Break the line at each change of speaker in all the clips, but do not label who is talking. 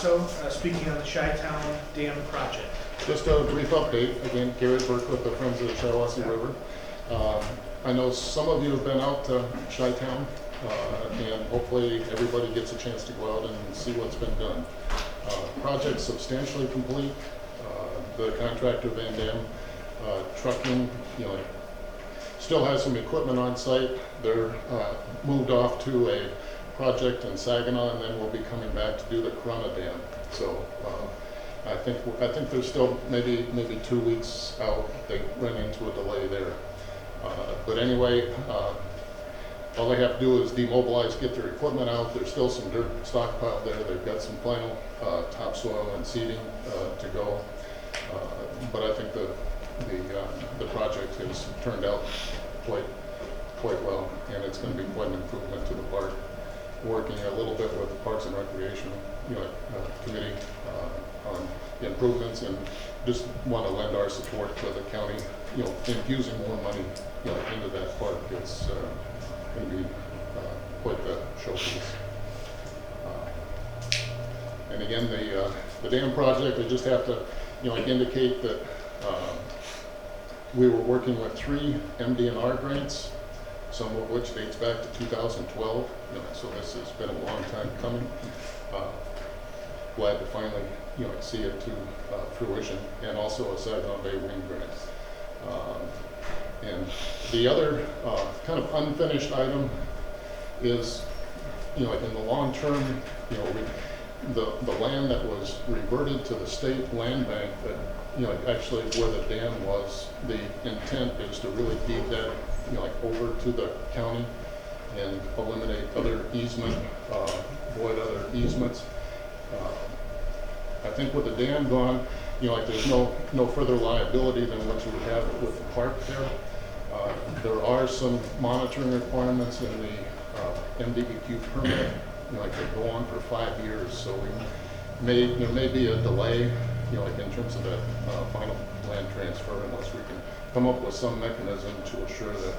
Shiawassee, speaking on the Chi-Town Dam project.
Just a brief update. Again, Gary Burke with the Friends of the Shiawassee River. I know some of you have been out to Chi-Town, and hopefully everybody gets a chance to go out and see what's been done. Project's substantially complete. The contractor, Van Dam Trucking, still has some equipment on site. They're moved off to a project in Saginaw, and then we'll be coming back to do the Corona Dam. So I think there's still maybe 2 weeks out. They ran into a delay there. But anyway, all they have to do is demobilize, get their equipment out. There's still some dirt stockpiled there. They've got some final topsoil and seeding to go. But I think the project has turned out quite well, and it's going to be quite an improvement to the park. Working a little bit with the Parks and Recreation Committee on improvements, and just want to lend our support to the county, infusing more money into that park. It's going to be quite the showpiece. And again, the dam project, I just have to indicate that we were working with 3 MDNR grants, some of which dates back to 2012. So this has been a long time coming. Glad to finally see it to fruition, and also a Saginaw Bay Wing grant. And the other kind of unfinished item is, in the long term, the land that was reverted to the state land bank, that actually where the dam was, the intent is to really deed that over to the county and eliminate other easement, void other easements. I think with the dam gone, there's no further liability than what you would have with the park there. There are some monitoring requirements in the MDEQ permit, they go on for 5 years, so there may be a delay, in terms of that final land transfer, unless we can come up with some mechanism to assure that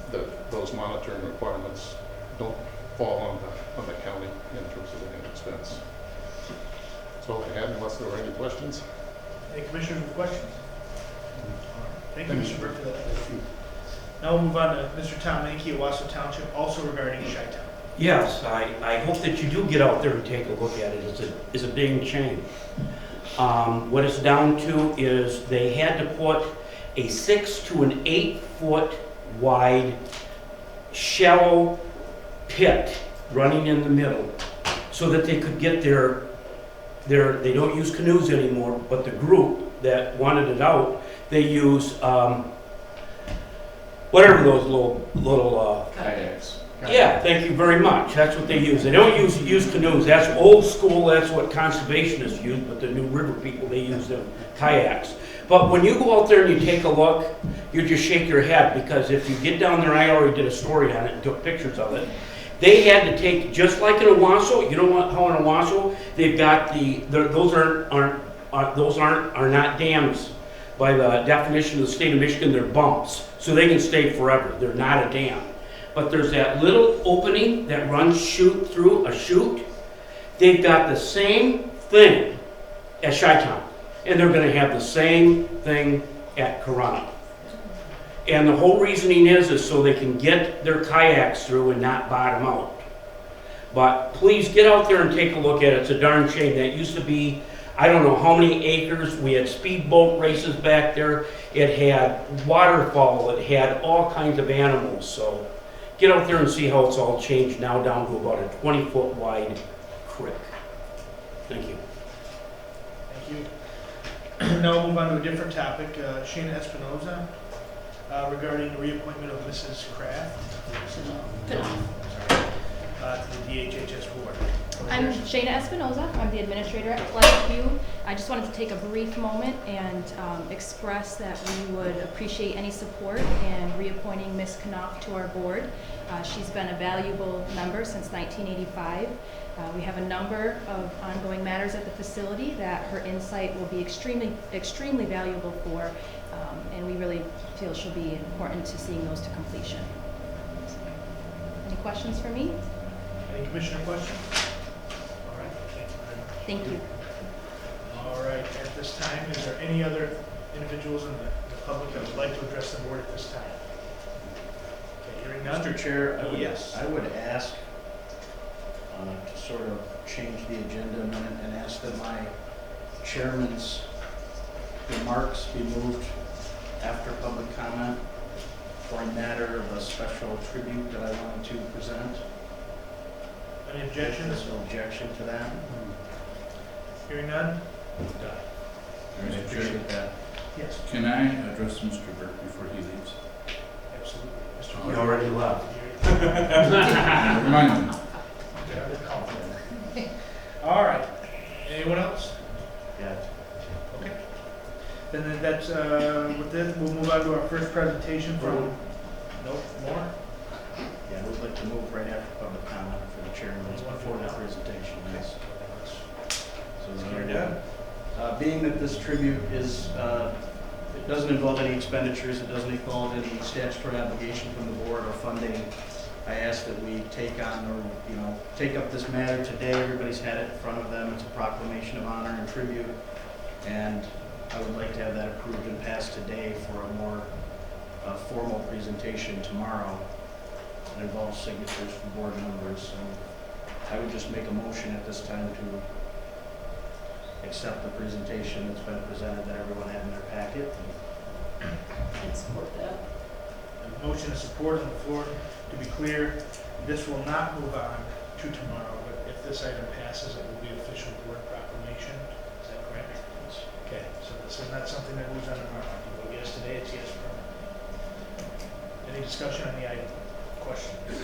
that those monitoring requirements don't fall on the county in terms of any expense. That's all I had, unless there were any questions.
Any commissioners with questions? Thank you, Mr. Burke, for that. Now we'll move on to Mr. Tom Mankey of Shiawassee Township, also regarding Chi-Town.
Yes, I hope that you do get out there and take a look at it. It's a dang shame. What it's down to is they had to put a 6 to an 8 foot wide shallow pit running in the middle so that they could get they don't use canoes anymore, but the group that wanted it out, they use whatever those little
kayaks.
Yeah, thank you very much. That's what they use. They don't use canoes. That's old school. That's what conservationists use, but the new river people, they use them kayaks. But when you go out there and you take a look, you just shake your head, because if you get down there, I already did a story on it and took pictures of it. They had to take, just like in Owasso, how in Owasso, they've got those are not dams. By the definition of the state of Michigan, they're bumps. So they can stay forever. They're not a dam. But there's that little opening that runs through a chute. They've got the same thing at Chi-Town, and they're going to have the same thing at Corona. And the whole reasoning is so they can get their kayaks through and not bottom out. But please get out there and take a look at it. It's a darn shame. That used to be, I don't know how many acres. We had speedboat races back there. It had waterfowl. It had all kinds of animals. So get out there and see how it's all changed now down to about a 20-foot wide creek. Thank you.
Thank you. Now we'll move on to a different topic. Shana Espinoza, regarding the reappointment of Mrs. Kraft. To the DHHS board.
I'm Shana Espinoza. I'm the administrator at Pleasant View. I just wanted to take a brief moment and express that we would appreciate any support in reappointing Ms. Knopf to our board. She's been a valuable member since 1985. We have a number of ongoing matters at the facility that her insight will be extremely valuable for, and we really feel she'll be important to seeing those to completion. Any questions for me?
Any commissioner questions? All right.
Thank you.
All right, at this time, is there any other individuals in the public that would like to address the board at this time? Okay, hearing none?
Mr. Chair,
Yes.
I would ask to sort of change the agenda a minute and ask that my chairman's remarks be moved after public comment for a matter of a special tribute that I wanted to present.
Any objections?
There's no objection to that.
Hearing none?
I
Mr. Chair,
appreciate that.
Yes,
can I address Mr. Burke before he leaves?
absolutely. Mr.
You
Clerk.
already left.
Remind me.
All right. Anyone else?
Yeah.
Okay. Then that's, with this, we'll move on to our first presentation from, nope, more?
Yeah, we'd like to move right after public comment for the chairman's before the presentation, yes.
Let's
So,
get her done.
being that this tribute is, it doesn't involve any expenditures, it doesn't involve any statutory obligation from the board or funding, I ask that we take on, or, take up this matter today. Everybody's had it in front of them. It's a proclamation of honor and tribute. And I would like to have that approved and passed today for a more formal presentation tomorrow. It involves signatures from board members. So I would just make a motion at this time to accept the presentation that's been presented that everyone had in their packet.
I'd support that.
A motion is support on the floor. To be clear, this will not move on to tomorrow, but if this item passes, it will be official board proclamation. Is that correct? Okay, so this is not something that moves on tomorrow. You vote yes today, it's yes permanent. Any discussion on the item? Questions?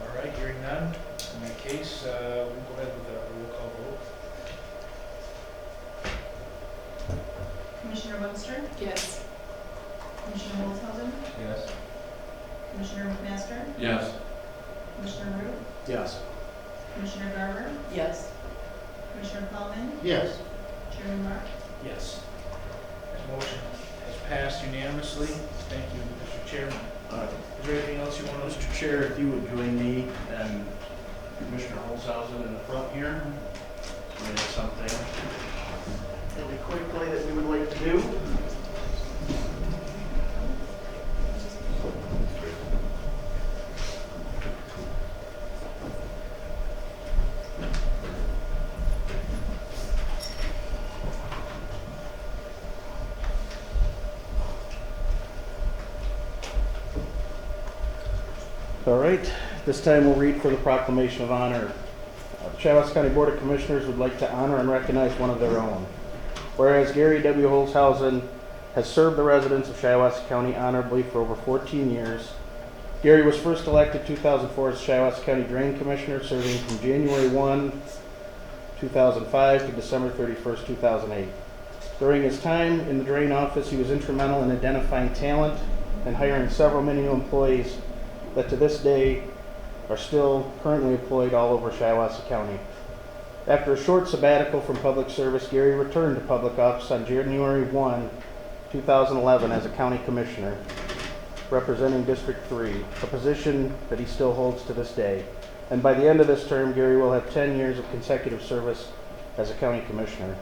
All right, hearing none. In that case, we'll go ahead with a roll call vote.
Commissioner Webster?
Yes.
Commissioner Olshausen?
Yes.
Commissioner McMaster?
Yes.
Commissioner Root?
Yes.
Commissioner Garber?
Yes.
Commissioner Plowman?
Yes.
Chairman Mark?
Yes. That motion has passed unanimously. Thank you, Mr. Chairman. Is there anything else you want to?
Mr. Chair, if you would join me and Commissioner Holzhausen in the front here. We have something really quickly that we would like to do. All right, this time we'll read for the proclamation of honor. The Shiawassee County Board of Commissioners would like to honor and recognize one of their own. Whereas Gary W. Holzhausen has served the residents of Shiawassee County honorably for over 14 years. Gary was first elected 2004 as Shiawassee County Drain Commissioner, serving from January 1, 2005 to December 31st, 2008. During his time in the Drain office, he was instrumental in identifying talent and hiring several new employees that to this day are still currently employed all over Shiawassee County. After a short sabbatical from public service, Gary returned to public office on January 1, 2011 as a county commissioner, representing District 3, a position that he still holds to this day. And by the end of this term, Gary will have 10 years of consecutive service as a county commissioner.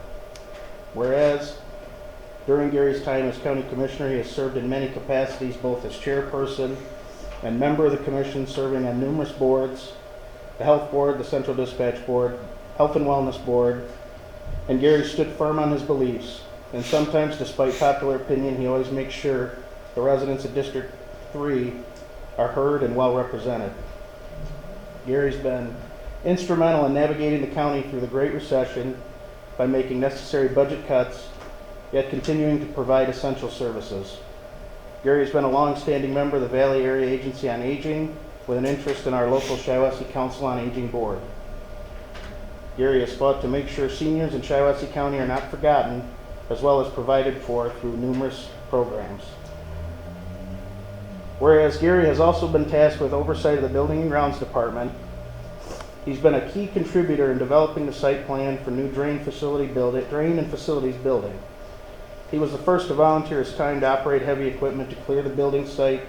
Whereas, during Gary's time as county commissioner, he has served in many capacities, both as chairperson and member of the commission, serving on numerous boards, the Health Board, the Central Dispatch Board, Health and Wellness Board, and Gary stood firm on his beliefs. And sometimes, despite popular opinion, he always makes sure the residents of District 3 are heard and well represented. Gary's been instrumental in navigating the county through the Great Recession by making necessary budget cuts, yet continuing to provide essential services. Gary has been a long-standing member of the Valley Area Agency on Aging, with an interest in our local Shiawassee Council on Aging Board. Gary has fought to make sure seniors in Shiawassee County are not forgotten, as well as provided for through numerous programs. Whereas Gary has also been tasked with oversight of the Building and Grounds Department, he's been a key contributor in developing the site plan for new drain and facilities building. He was the first to volunteer his time to operate heavy equipment to clear the building site,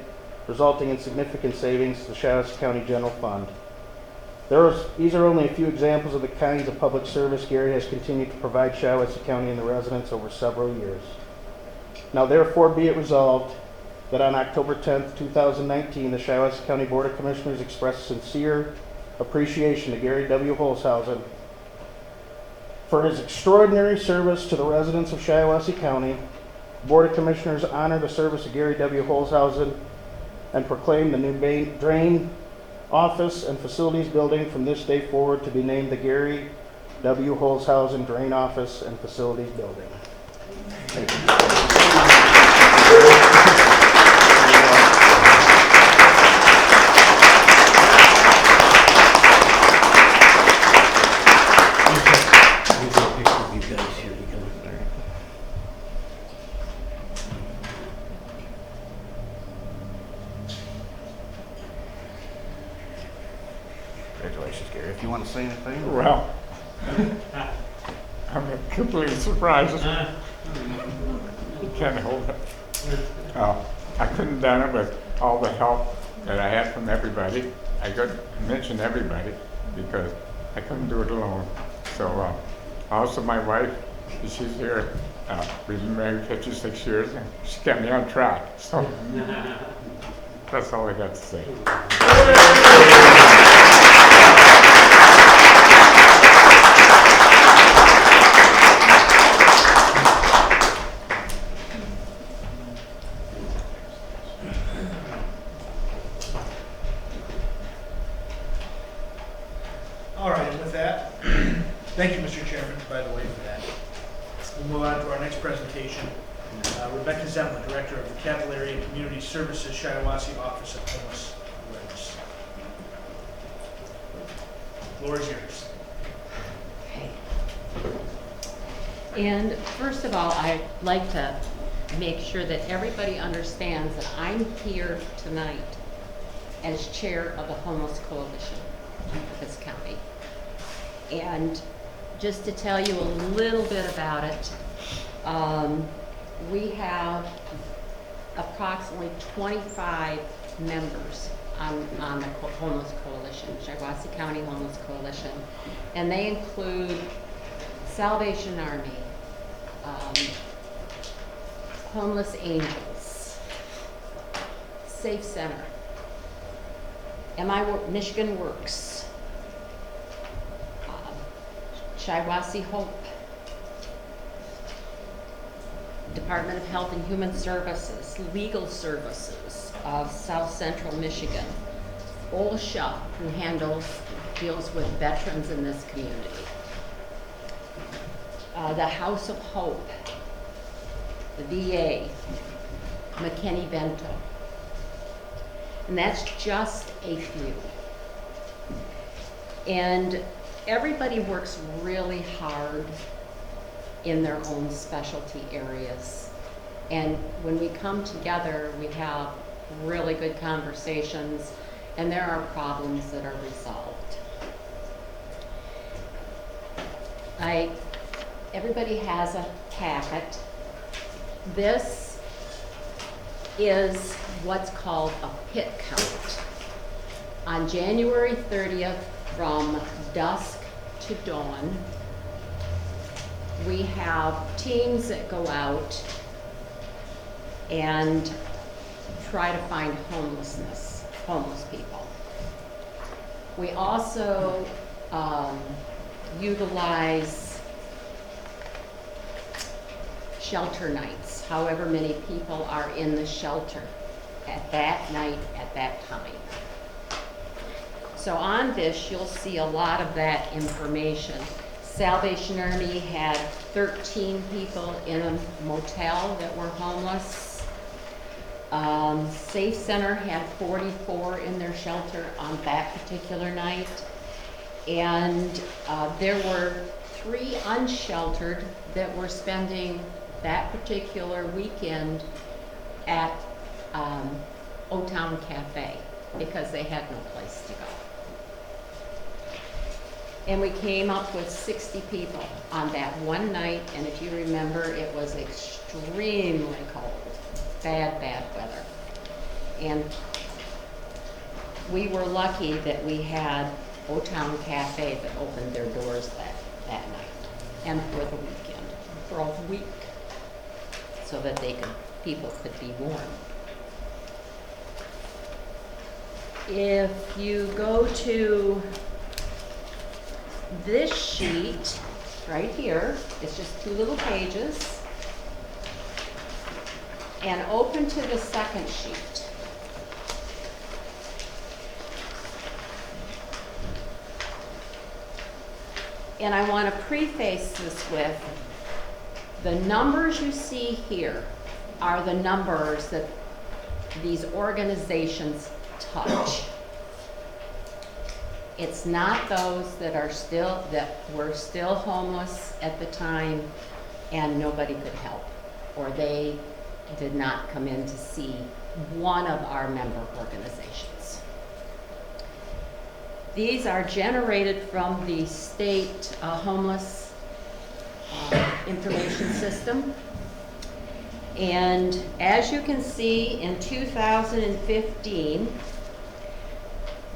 resulting in significant savings to the Shiawassee County General Fund. These are only a few examples of the kinds of public service Gary has continued to provide Shiawassee County and the residents over several years. Now therefore be it resolved that on October 10th, 2019, the Shiawassee County Board of Commissioners express sincere appreciation to Gary W. Holzhausen for his extraordinary service to the residents of Shiawassee County. Board of Commissioners honor the service of Gary W. Holzhausen and proclaim the new drain office and facilities building from this day forward to be named the Gary W. Holzhausen Drain Office and Facilities Building. Thank you.
Congratulations, Gary. If you want to say anything?
Well, I'm completely surprised. You can't hold it. I couldn't have done it with all the help that I had from everybody. I could mention everybody because I couldn't do it alone. So also my wife, she's here. We've been married 56 years and she kept me on track. So that's all I got to say.
All right, and with that, thank you, Mr. Chairman, by the way, for that. We'll move on to our next presentation. Rebecca Zemlin, Director of the Capital Area Community Services Shiawassee Office of Homeless Awareness. The floor is yours.
Okay. And first of all, I'd like to make sure that everybody understands that I'm here tonight as chair of the Homeless Coalition of this county. And just to tell you a little bit about it, we have approximately 25 members on the Homeless Coalition, Shiawassee County Homeless Coalition, and they include Salvation Army, Homeless Angels, Safe Center, Michigan Works, Shiawassee Hope, Department of Health and Human Services, Legal Services of South Central Michigan, OSHA, who deals with veterans in this community, the House of Hope, the VA, McKinney-Vento. And that's just a few. And everybody works really hard in their own specialty areas. And when we come together, we have really good conversations, and there are problems that are resolved. Everybody has a packet. This is what's called a pit count. On January 30th, from dusk to dawn, we have teams that go out and try to find homeless people. We also utilize shelter nights, however many people are in the shelter at that night, at that time. So on this, you'll see a lot of that information. Salvation Army had 13 people in a motel that were homeless. Safe Center had 44 in their shelter on that particular night. And there were 3 unsheltered that were spending that particular weekend at O-Town Cafe because they had no place to go. And we came up with 60 people on that one night, and if you remember, it was extremely cold, bad weather. And we were lucky that we had O-Town Cafe that opened their doors that night and for the weekend, for a week, so that people could be warm. If you go to this sheet right here, it's just 2 little pages, and open to the second sheet. And I want to preface this with, the numbers you see here are the numbers that these organizations touch. It's not those that were still homeless at the time and nobody could help, or they did not come in to see one of our member organizations. These are generated from the state homeless information system. And as you can see, in 2015,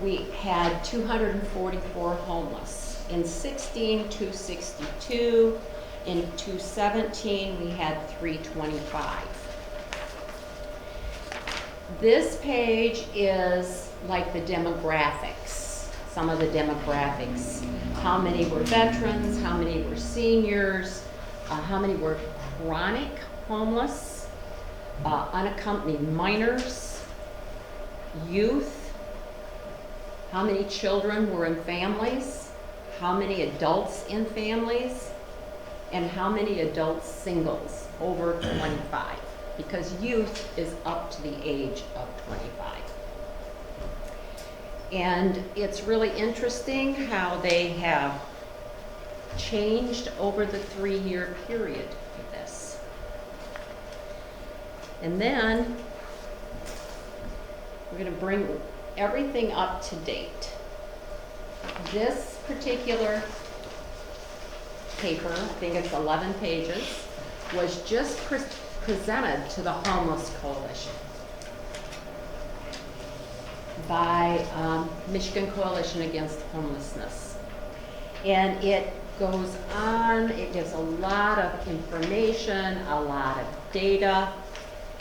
we had 244 homeless. In 16, 262. In 2017, we had 325. This page is like the demographics, some of the demographics. How many were veterans, how many were seniors, how many were chronic homeless, unaccompanied minors, youth, how many children were in families, how many adults in families, and how many adults singles over 25, because youth is up to the age of 25. And it's really interesting how they have changed over the 3-year period of this. And then we're going to bring everything up to date. This particular paper, I think it's 11 pages, was just presented to the Homeless Coalition by Michigan Coalition Against Homelessness. And it goes on, it gives a lot of information, a lot of data,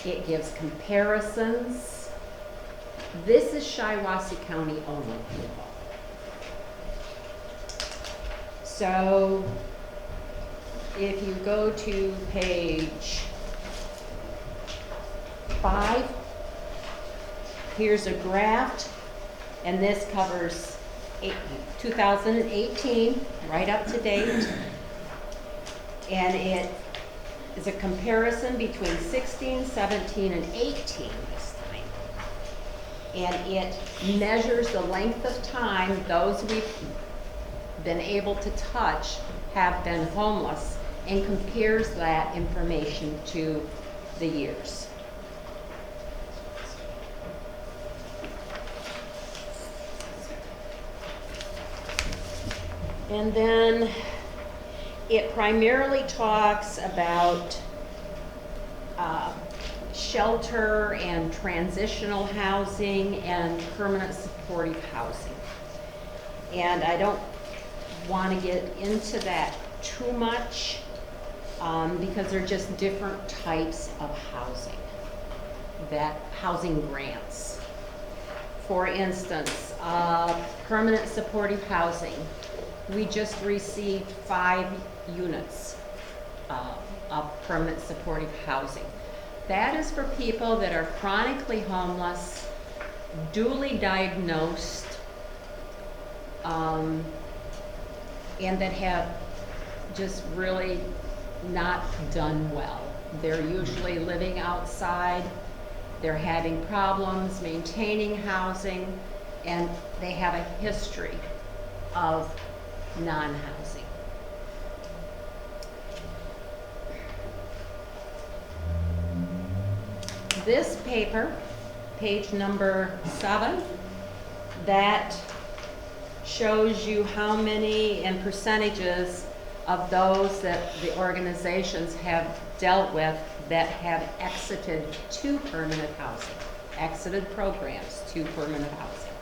it gives comparisons. This is Shiawassee County only. So if you go to page 5, here's a graph, and this covers 2018, right up to date. And it is a comparison between 16, 17, and 18 this time. And it measures the length of time those we've been able to touch have been homeless, and compares that information to the years. And then it primarily talks about shelter and transitional housing and permanent supportive housing. And I don't want to get into that too much because they're just different types of housing, that housing grants. For instance, permanent supportive housing. We just received 5 units of permanent supportive housing. That is for people that are chronically homeless, duly diagnosed, and that have just really not done well. They're usually living outside, they're having problems maintaining housing, and they have a history of non-housing. This paper, page number 7, that shows you how many and percentages of those that the organizations have dealt with that have exited to permanent housing, exited programs to permanent housing.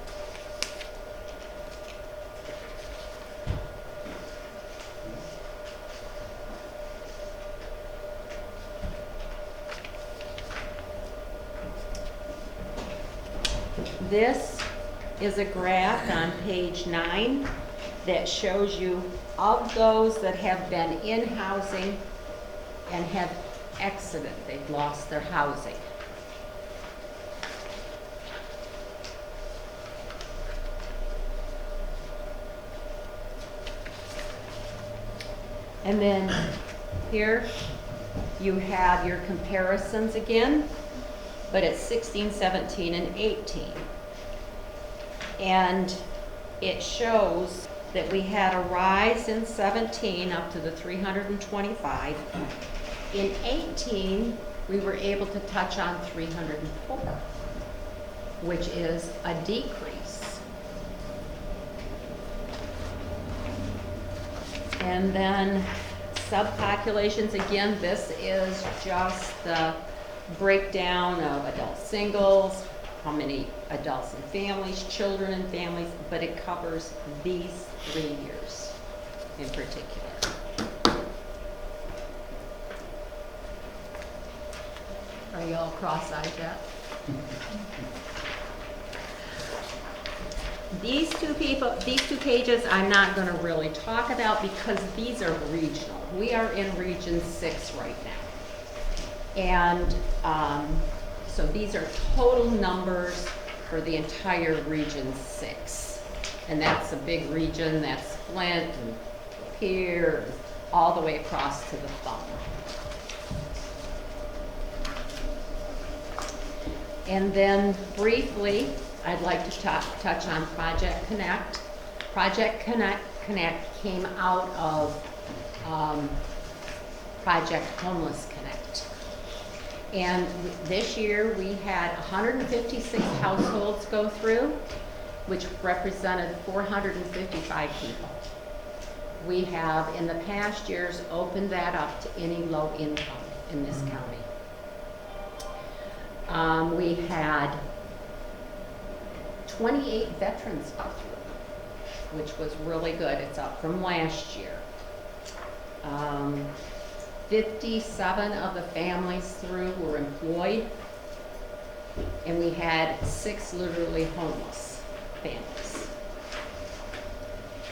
this is a graph on page 9 that shows you of those that have been in housing and have exited, they've lost their housing. And then here you have your comparisons again, but it's 16, 17, and 18. And it shows that we had a rise in 17 up to the 325. In 18, we were able to touch on 304, which is a decrease. And then subpopulations, again, this is just the breakdown of adult singles, how many adults and families, children and families, but it covers these 3 years in particular. Are you all cross-eyed yet? These two pages I'm not going to really talk about because these are regional. We are in Region 6 right now. And so these are total numbers for the entire Region 6. And that's a big region, that's Flint and Pierre, all the way across to the thumb. And then briefly, I'd like to touch on Project Connect. Project Connect came out of Project Homeless Connect. And this year we had 156 households go through, which represented 455 people. We have in the past years opened that up to any low income in this county. We had 28 veterans go through, which was really good. It's up from last year. 57 of the families through were employed, and we had 6 literally homeless families.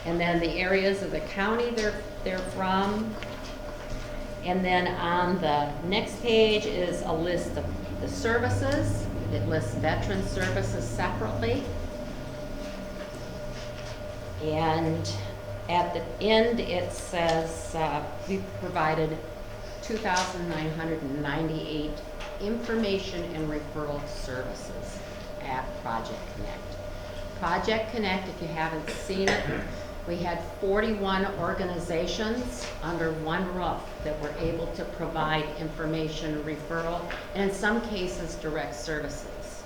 And then the areas of the county they're from. And then on the next page is a list of the services. It lists veteran services separately. And at the end it says we provided 2,998 information and referral services at Project Connect. Project Connect, if you haven't seen it, we had 41 organizations under one roof that were able to provide information, referral, and in some cases, direct services.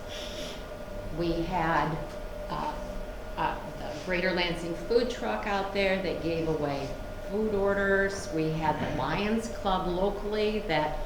We had the Greater Lansing food truck out there that gave away food orders. We had the Lions Club locally that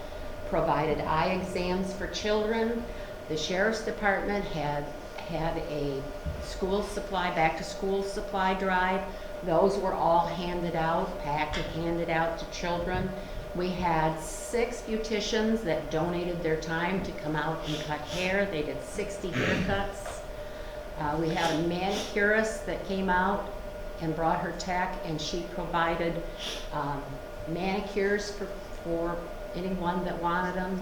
provided eye exams for children. The Sheriff's Department had a school supply, back to school supply drive. Those were all handed out, packed and handed out to children. We had 6 beauticians that donated their time to come out and cut hair. They did 60 haircuts. We had a manicurist that came out and brought her tech, and she provided manicures for anyone that wanted them.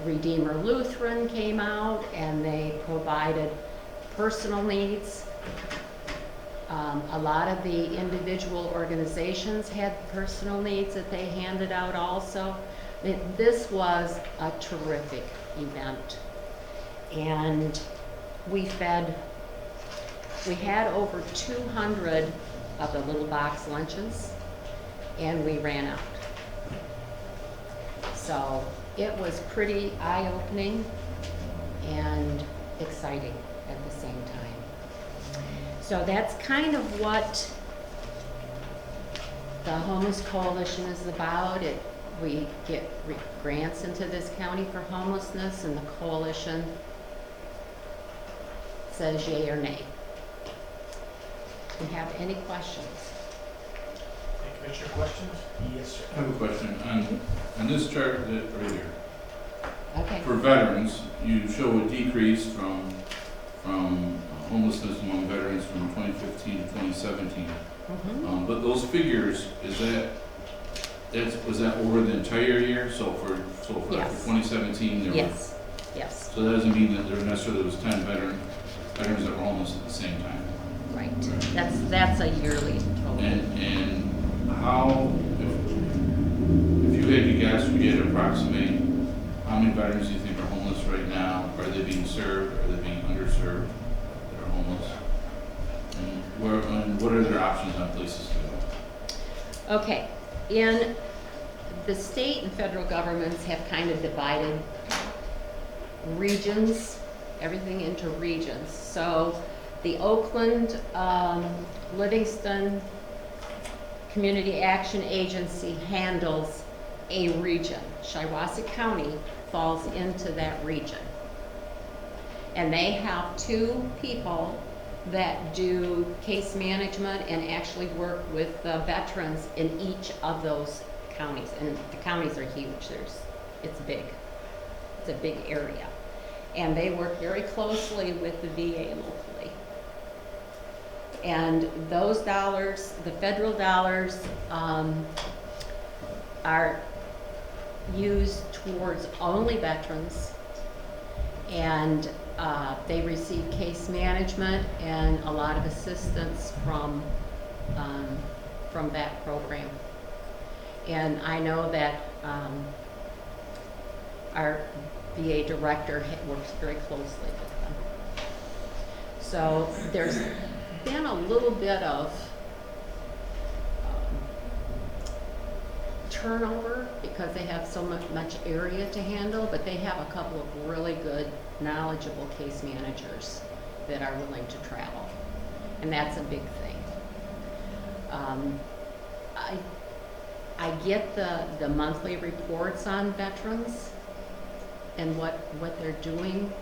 Redeemer Lutheran came out and they provided personal needs. A lot of the individual organizations had personal needs that they handed out also. This was a terrific event. And we had over 200 of the little box lunches, and we ran out. So it was pretty eye-opening and exciting at the same time. So that's kind of what the Homeless Coalition is about. We get grants into this county for homelessness, and the coalition says yay or nay. Do you have any questions?
Any commissioner questions? Yes, sir.
I have a question. On this chart right here,
Okay.
for veterans, you show a decrease from from homelessness among veterans from 2015 to 2017.
Mhm.
But those figures, was that over the entire year? So for
Yes.
2017, there were,
Yes, yes,
so that doesn't mean that there necessarily was 10 veterans that were homeless at the same time.
right. That's a yearly total.
And how, if you had to guess, if you had to approximate, how many veterans do you think are homeless right now? Are they being served? Are they being underserved that are homeless? And what are their options on places to go?
Okay, in the state and federal governments have kind of divided regions, everything into regions. So the Oakland, Livingston Community Action Agency handles a region. Shiawassee County falls into that region. And they have 2 people that do case management and actually work with the veterans in each of those counties. And the counties are huge. It's big. It's a big area. And they work very closely with the VA locally. And those dollars, the federal dollars, are used towards only veterans. And they receive case management and a lot of assistance from that program. And I know that our VA director works very closely with them. So there's been a little bit of turnover because they have so much area to handle, but they have a couple of really good, knowledgeable case managers that are willing to travel. And that's a big thing. I get the monthly reports on veterans and what they're doing,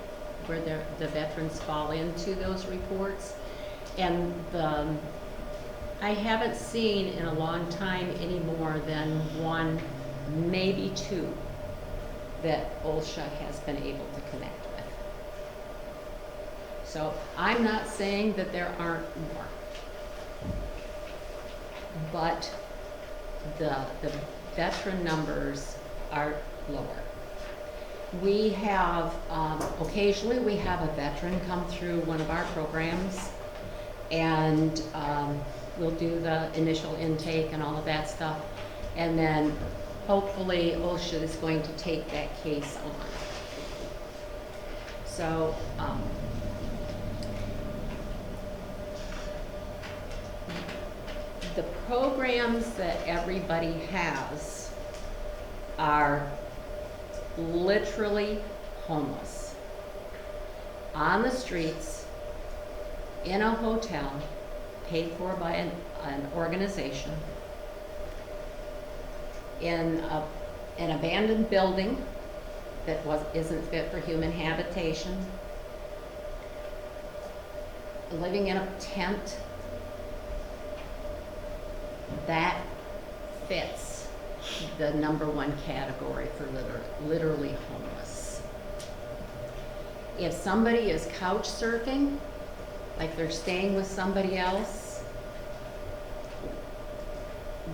where the veterans fall into those reports. And I haven't seen in a long time any more than 1, maybe 2 that OSHA has been able to connect with. So I'm not saying that there aren't more, but the veteran numbers are lower. We have, occasionally we have a veteran come through one of our programs, and we'll do the initial intake and all of that stuff. And then hopefully OSHA is going to take that case on. So the programs that everybody has are literally homeless on the streets, in a hotel, paid for by an organization, in an abandoned building that isn't fit for human habitation, living in a tent. That fits the #1 category for literally homeless. If somebody is couch surfing, like they're staying with somebody else,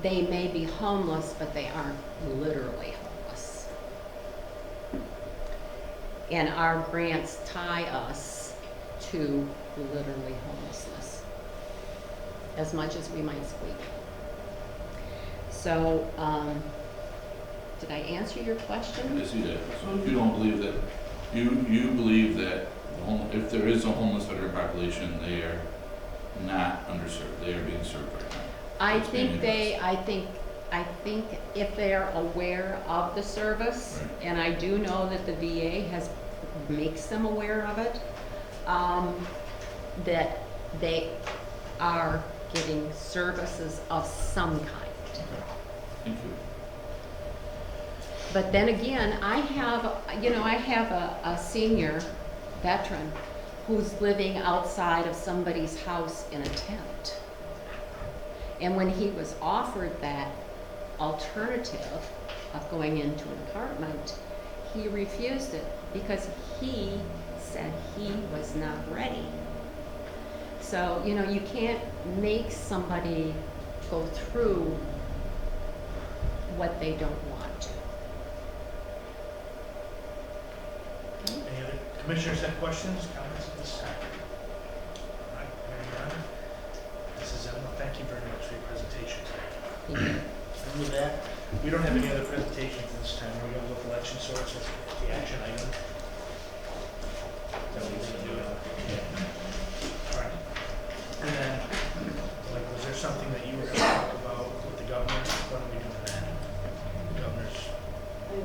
they may be homeless, but they aren't literally homeless. And our grants tie us to literally homelessness, as much as we might squeak. So, did I answer your question?
Yes, you did. So if you don't believe that, you believe that if there is a homeless veteran population, they are not underserved. They are being served right now.
I think if they're aware of the service,
Right.
and I do know that the VA makes them aware of it, that they are getting services of some kind.
Thank you.
But then again, I have a senior veteran who's living outside of somebody's house in a tent. And when he was offered that alternative of going into an apartment, he refused it because he said he was not ready. So, you know, you can't make somebody go through what they don't want to.
Any other commissioners have questions, comments at this time? All right, hearing none. Mrs. Emma, thank you very much for your presentation today. And with that, we don't have any other presentations this time. We're going to look at election sources, the action item. That we need to do. All right. And then, like, was there something that you were going to talk about with the governor? What are we doing then? The governor's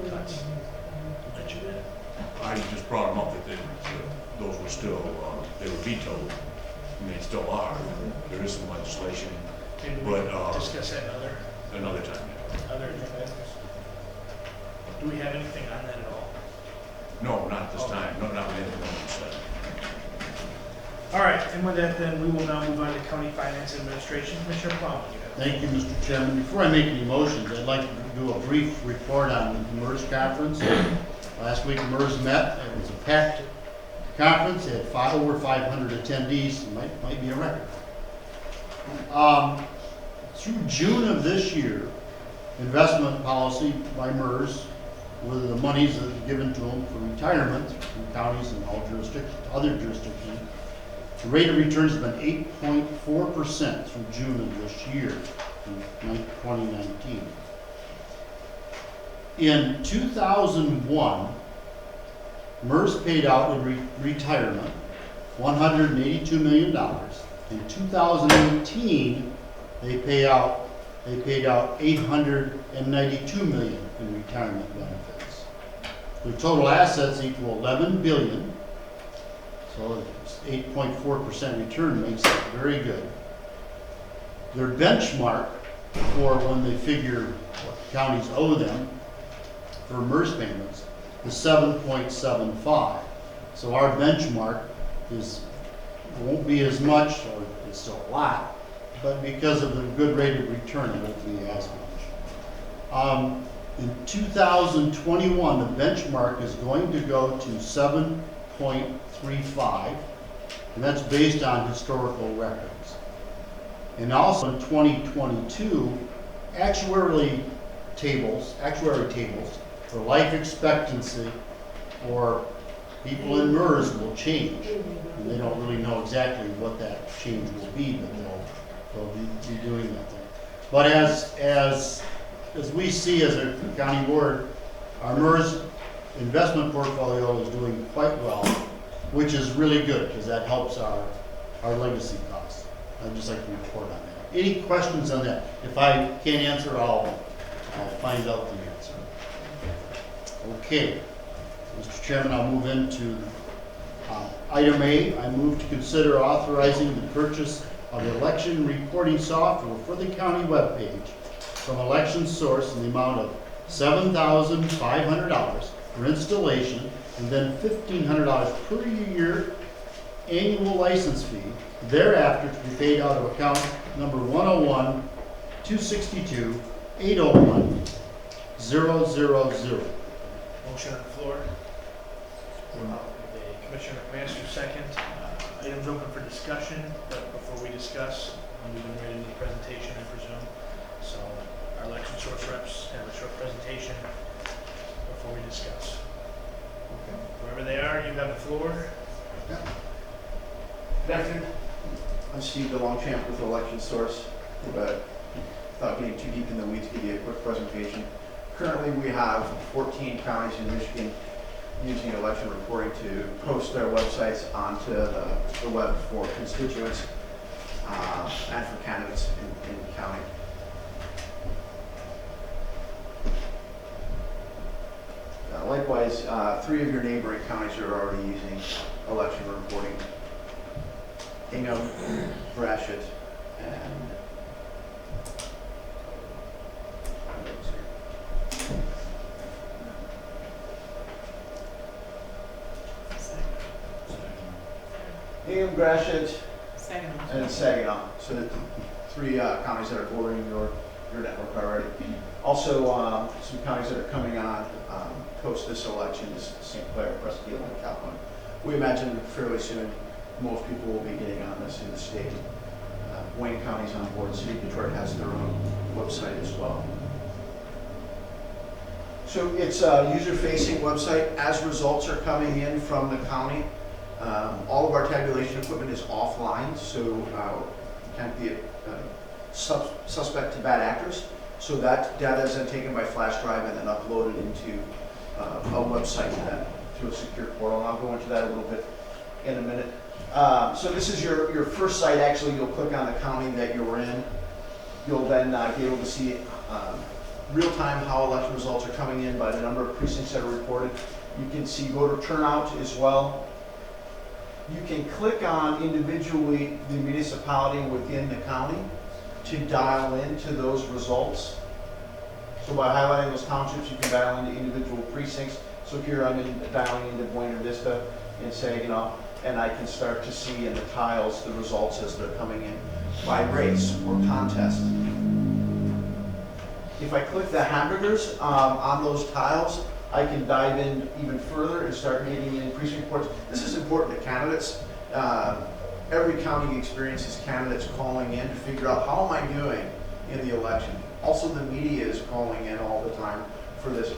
cuts. You mentioned that.
I just brought them up that those were still, they were vetoed, and they still are. There is some legislation,
Maybe we
but
can discuss that
another time.
other agenda items. Do we have anything on that at all?
No, not this time. No, not with anything on this side.
All right, and with that, then, we will now move on to County Finance Administration. Commissioner Plowman, you have.
Thank you, Mr. Chairman. Before I make any motions, I'd like to do a brief report on the MERS conference. Last week, MERS met. It was a packed conference. It had over 500 attendees. It might be a record. Through June of this year, investment policy by MERS, with the monies that are given to them for retirement from counties and all jurisdictions, other jurisdictions, the rate of return has been 8.4% through June of this year, in 2019. In 2001, MERS paid out in retirement $182 million. In 2018, they paid out $892 million in retirement benefits. Their total assets equal $11 billion. So 8.4% return makes that very good. Their benchmark for when they figure what counties owe them for MERS payments is 7.75. So our benchmark won't be as much, or it's still a lot, but because of the good rate of return, it won't be as much. In 2021, the benchmark is going to go to 7.35, and that's based on historical records. And also in 2022, actuary tables for life expectancy for people in MERS will change. And they don't really know exactly what that change will be, but they'll be doing that thing. But as we see as a county board, our MERS investment portfolio is doing quite well, which is really good because that helps our legacy costs. I'd just like to report on that. Any questions on that? If I can't answer, I'll find out the answer. Okay, Mr. Chairman, I'll move into item A. I move to consider authorizing the purchase of election reporting software for the county webpage from Election Source in the amount of $7,500 for installation, and then $1,500 per year annual license fee, thereafter to be paid out of account number 101-262-801-000.
Motion on the floor. Commissioner McMaster, second. Items open for discussion, but before we discuss, we've been ready to the presentation, I presume. So our election source reps have a short presentation before we discuss. Wherever they are, you have the floor.
Good afternoon. I'm Steve DeLongchamp with Election Source, but without getting too deep in the weeds, give you a quick presentation. Currently, we have 14 counties in Michigan using election reporting to post their websites onto the web for constituents and for candidates in the county. Likewise, 3 of your neighboring counties are already using election reporting. Hingham, Gratiot, and Hingham, Gratiot, and Saginaw. So the 3 counties that are bordering your network already. Also, some counties that are coming on post this election is St. Clair, Presque Isle, and Calhoun. we imagine fairly soon, most people will be getting on this in the state. Wayne County's on board, City of Detroit has their own website as well. So it's a user-facing website. As results are coming in from the county, all of our tabulation equipment is offline, so can't be suspect to bad actors. So that data is then taken by flash drive and then uploaded into a website then through a secure portal. And I'll go into that a little bit in a minute. So this is your first site. Actually, you'll click on the county that you're in. You'll then be able to see real-time how election results are coming in by the number of precincts that are reported. You can see voter turnout as well. You can click on individually the municipality within the county to dial into those results. So by highlighting those townships, you can dial into individual precincts. So here I'm dialing into Buena Vista and say, and I can start to see in the tiles the results as they're coming in by race or contest. If I click the hamburgers on those tiles, I can dive in even further and start getting in precinct reports. This is important to candidates. Every county experiences candidates calling in to figure out how am I doing in the election. Also, the media is calling in all the time for this.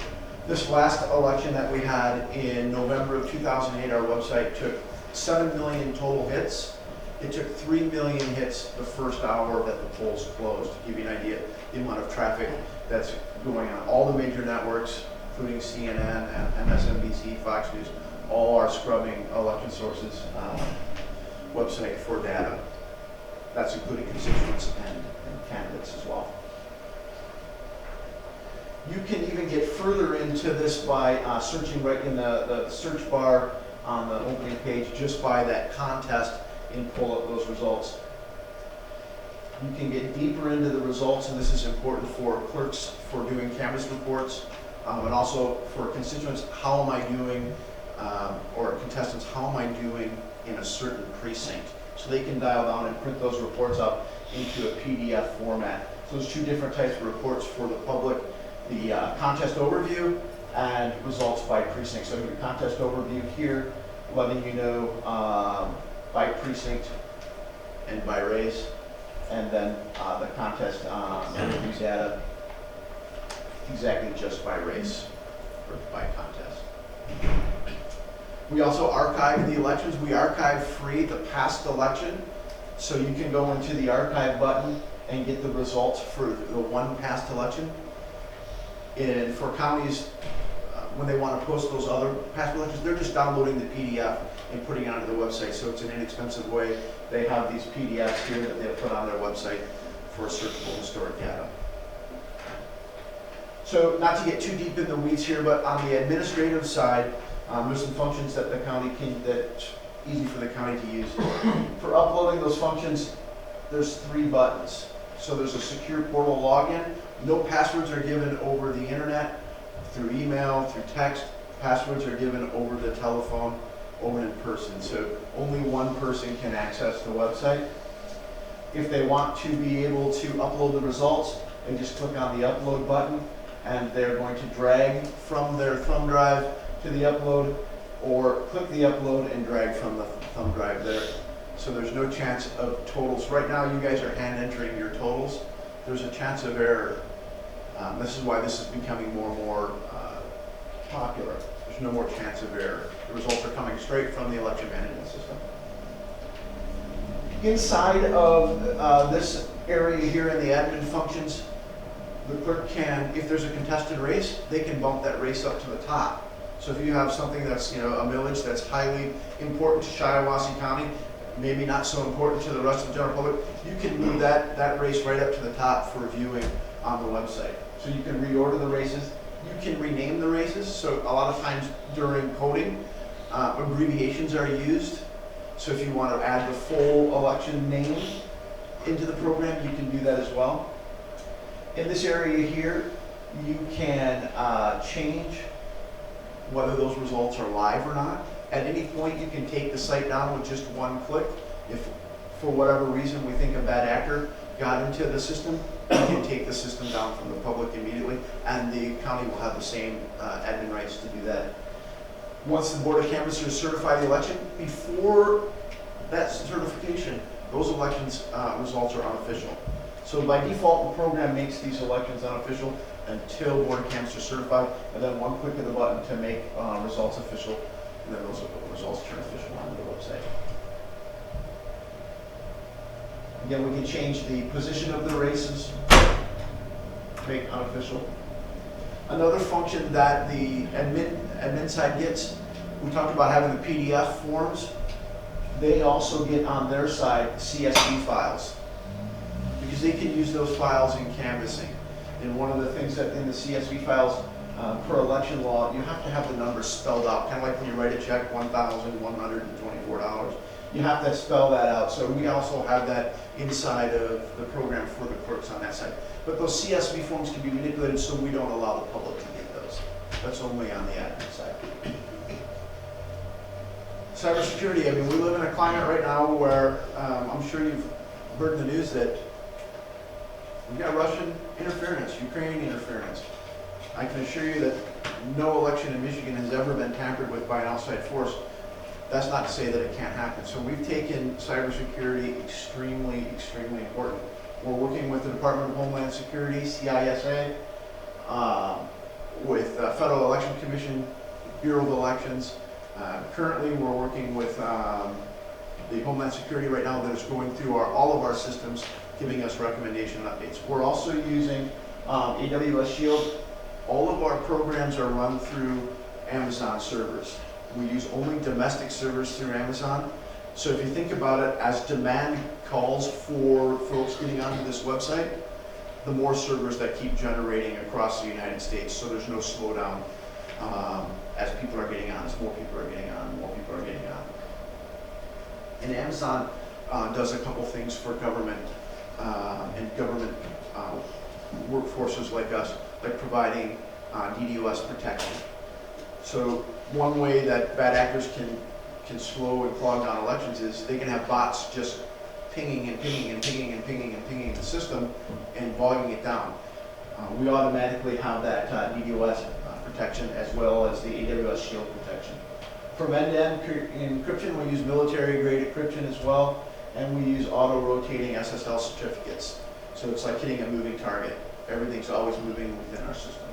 This last election that we had in November of 2008, our website took 7 million total hits. It took 3 million hits the first hour that the polls closed, to give you an idea the amount of traffic that's going on. All the major networks, including CNN, MSNBC, Fox News, all are scrubbing Election Source's website for data. That's including constituents and candidates as well. You can even get further into this by searching right in the search bar on the opening page, just by that contest, and pull up those results. You can get deeper into the results, and this is important for clerks for doing canvass reports, and also for constituents, how am I doing, or contestants, how am I doing in a certain precinct? So they can dial down and print those reports up into a PDF format. So there's two different types of reports for the public, the contest overview and results by precinct. So your contest overview here, letting you know by precinct and by race, and then the contest overview data exactly just by race or by contest. We also archive the elections. We archive free the past election, so you can go into the archive button and get the results for the one past election. And for counties, when they want to post those other past elections, they're just downloading the PDF and putting it onto their website. So it's an inexpensive way. They have these PDFs here that they'll put on their website for searchable historic data. So not to get too deep in the weeds here, but on the administrative side, there's some functions that the county that's easy for the county to use. For uploading those functions, there's 3 buttons. So there's a secure portal login. No passwords are given over the internet, through email, through text. Passwords are given over the telephone, or in person. So only one person can access the website. If they want to be able to upload the results, they just click on the upload button, and they're going to drag from their thumb drive to the upload, or click the upload and drag from the thumb drive there. So there's no chance of totals. Right now you guys are hand entering your totals. There's a chance of error. This is why this is becoming more and more popular. There's no more chance of error. The results are coming straight from the election management system. Inside of this area here in the admin functions, the clerk can, if there's a contested race, they can bump that race up to the top. So if you have something that's, a millage that's highly important to Shiawassee County, maybe not so important to the rest of the general public, you can move that race right up to the top for viewing on the website. So you can reorder the races. You can rename the races. So a lot of times during coding, abbreviations are used. So if you want to add the full election name into the program, you can do that as well. In this area here, you can change whether those results are live or not. At any point, you can take the site down with just one click. If for whatever reason we think a bad actor got into the system, we can take the system down from the public immediately, and the county will have the same admin rights to do that. Once the Board of Canvassers certify the election, before that certification, those elections results are unofficial. So by default, the program makes these elections unofficial until Board of Canvassers certified, and then one click of the button to make results official, and then those results turn official on the website. Again, we can change the position of the races, make unofficial. Another function that the admin side gets, we talked about having the PDF forms. They also get on their side CSV files, because they can use those files in canvassing. And one of the things that in the CSV files, per election law, you have to have the numbers spelled out, kind of like when you write a check, $1,124. You have to spell that out. So we also have that inside of the program for the clerks on that side. But those CSV forms can be manipulated, so we don't allow the public to get those. That's only on the admin side. Cybersecurity, I mean, we live in a climate right now where I'm sure you've heard in the news that we've got Russian interference, Ukrainian interference. I can assure you that no election in Michigan has ever been tampered with by an outside force. That's not to say that it can't happen. So we've taken cybersecurity extremely, extremely important. We're working with the Department of Homeland Security, CISA, with Federal Election Commission, Bureau of Elections. Currently, we're working with the Homeland Security right now that is going through all of our systems, giving us recommendation updates. We're also using AWS Shield. All of our programs are run through Amazon servers. We use only domestic servers through Amazon. So if you think about it, as demand calls for folks getting onto this website, the more servers that keep generating across the United States. So there's no slowdown as people are getting on, as more people are getting on, more people are getting on. And Amazon does a couple things for government and government workforces like us, like providing DDoS protection. So one way that bad actors can slow and clog down elections is they can have bots just pinging and pinging and pinging and pinging and pinging the system and bogging it down. We automatically have that DDoS protection as well as the AWS Shield protection. For end-to-end encryption, we use military-grade encryption as well, and we use auto-rotating SSL certificates. So it's like hitting a moving target. Everything's always moving within our system.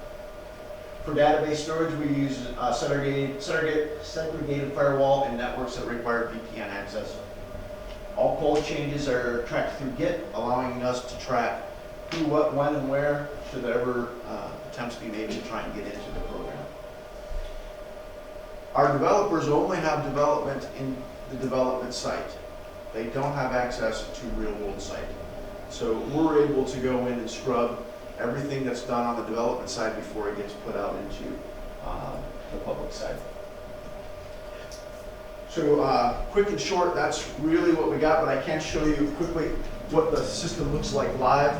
For database storage, we use segregated firewall and networks that require VPN access. All code changes are tracked through Git, allowing us to track who, what, when, and where, should there ever attempts be made to try and get into the program. Our developers only have development in the development site. They don't have access to real-world site. So we're able to go in and scrub everything that's done on the development side before it gets put out into the public side. So quick and short, that's really what we got, but I can show you quickly what the system looks like live.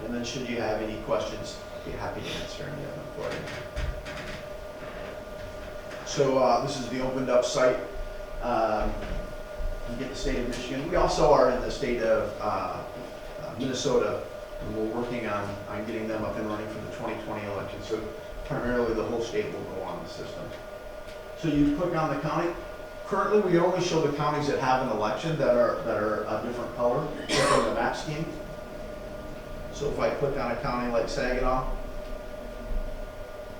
And then should you have any questions, I'd be happy to answer any of them for you. So this is the opened up site. You get the state of Michigan. We also are in the state of Minnesota, and we're working on getting them up and running for the 2020 election. So primarily the whole state will go on the system. So you click on the county. Currently we only show the counties that have an election that are a different color from the map scheme. So if I click on a county like Saginaw,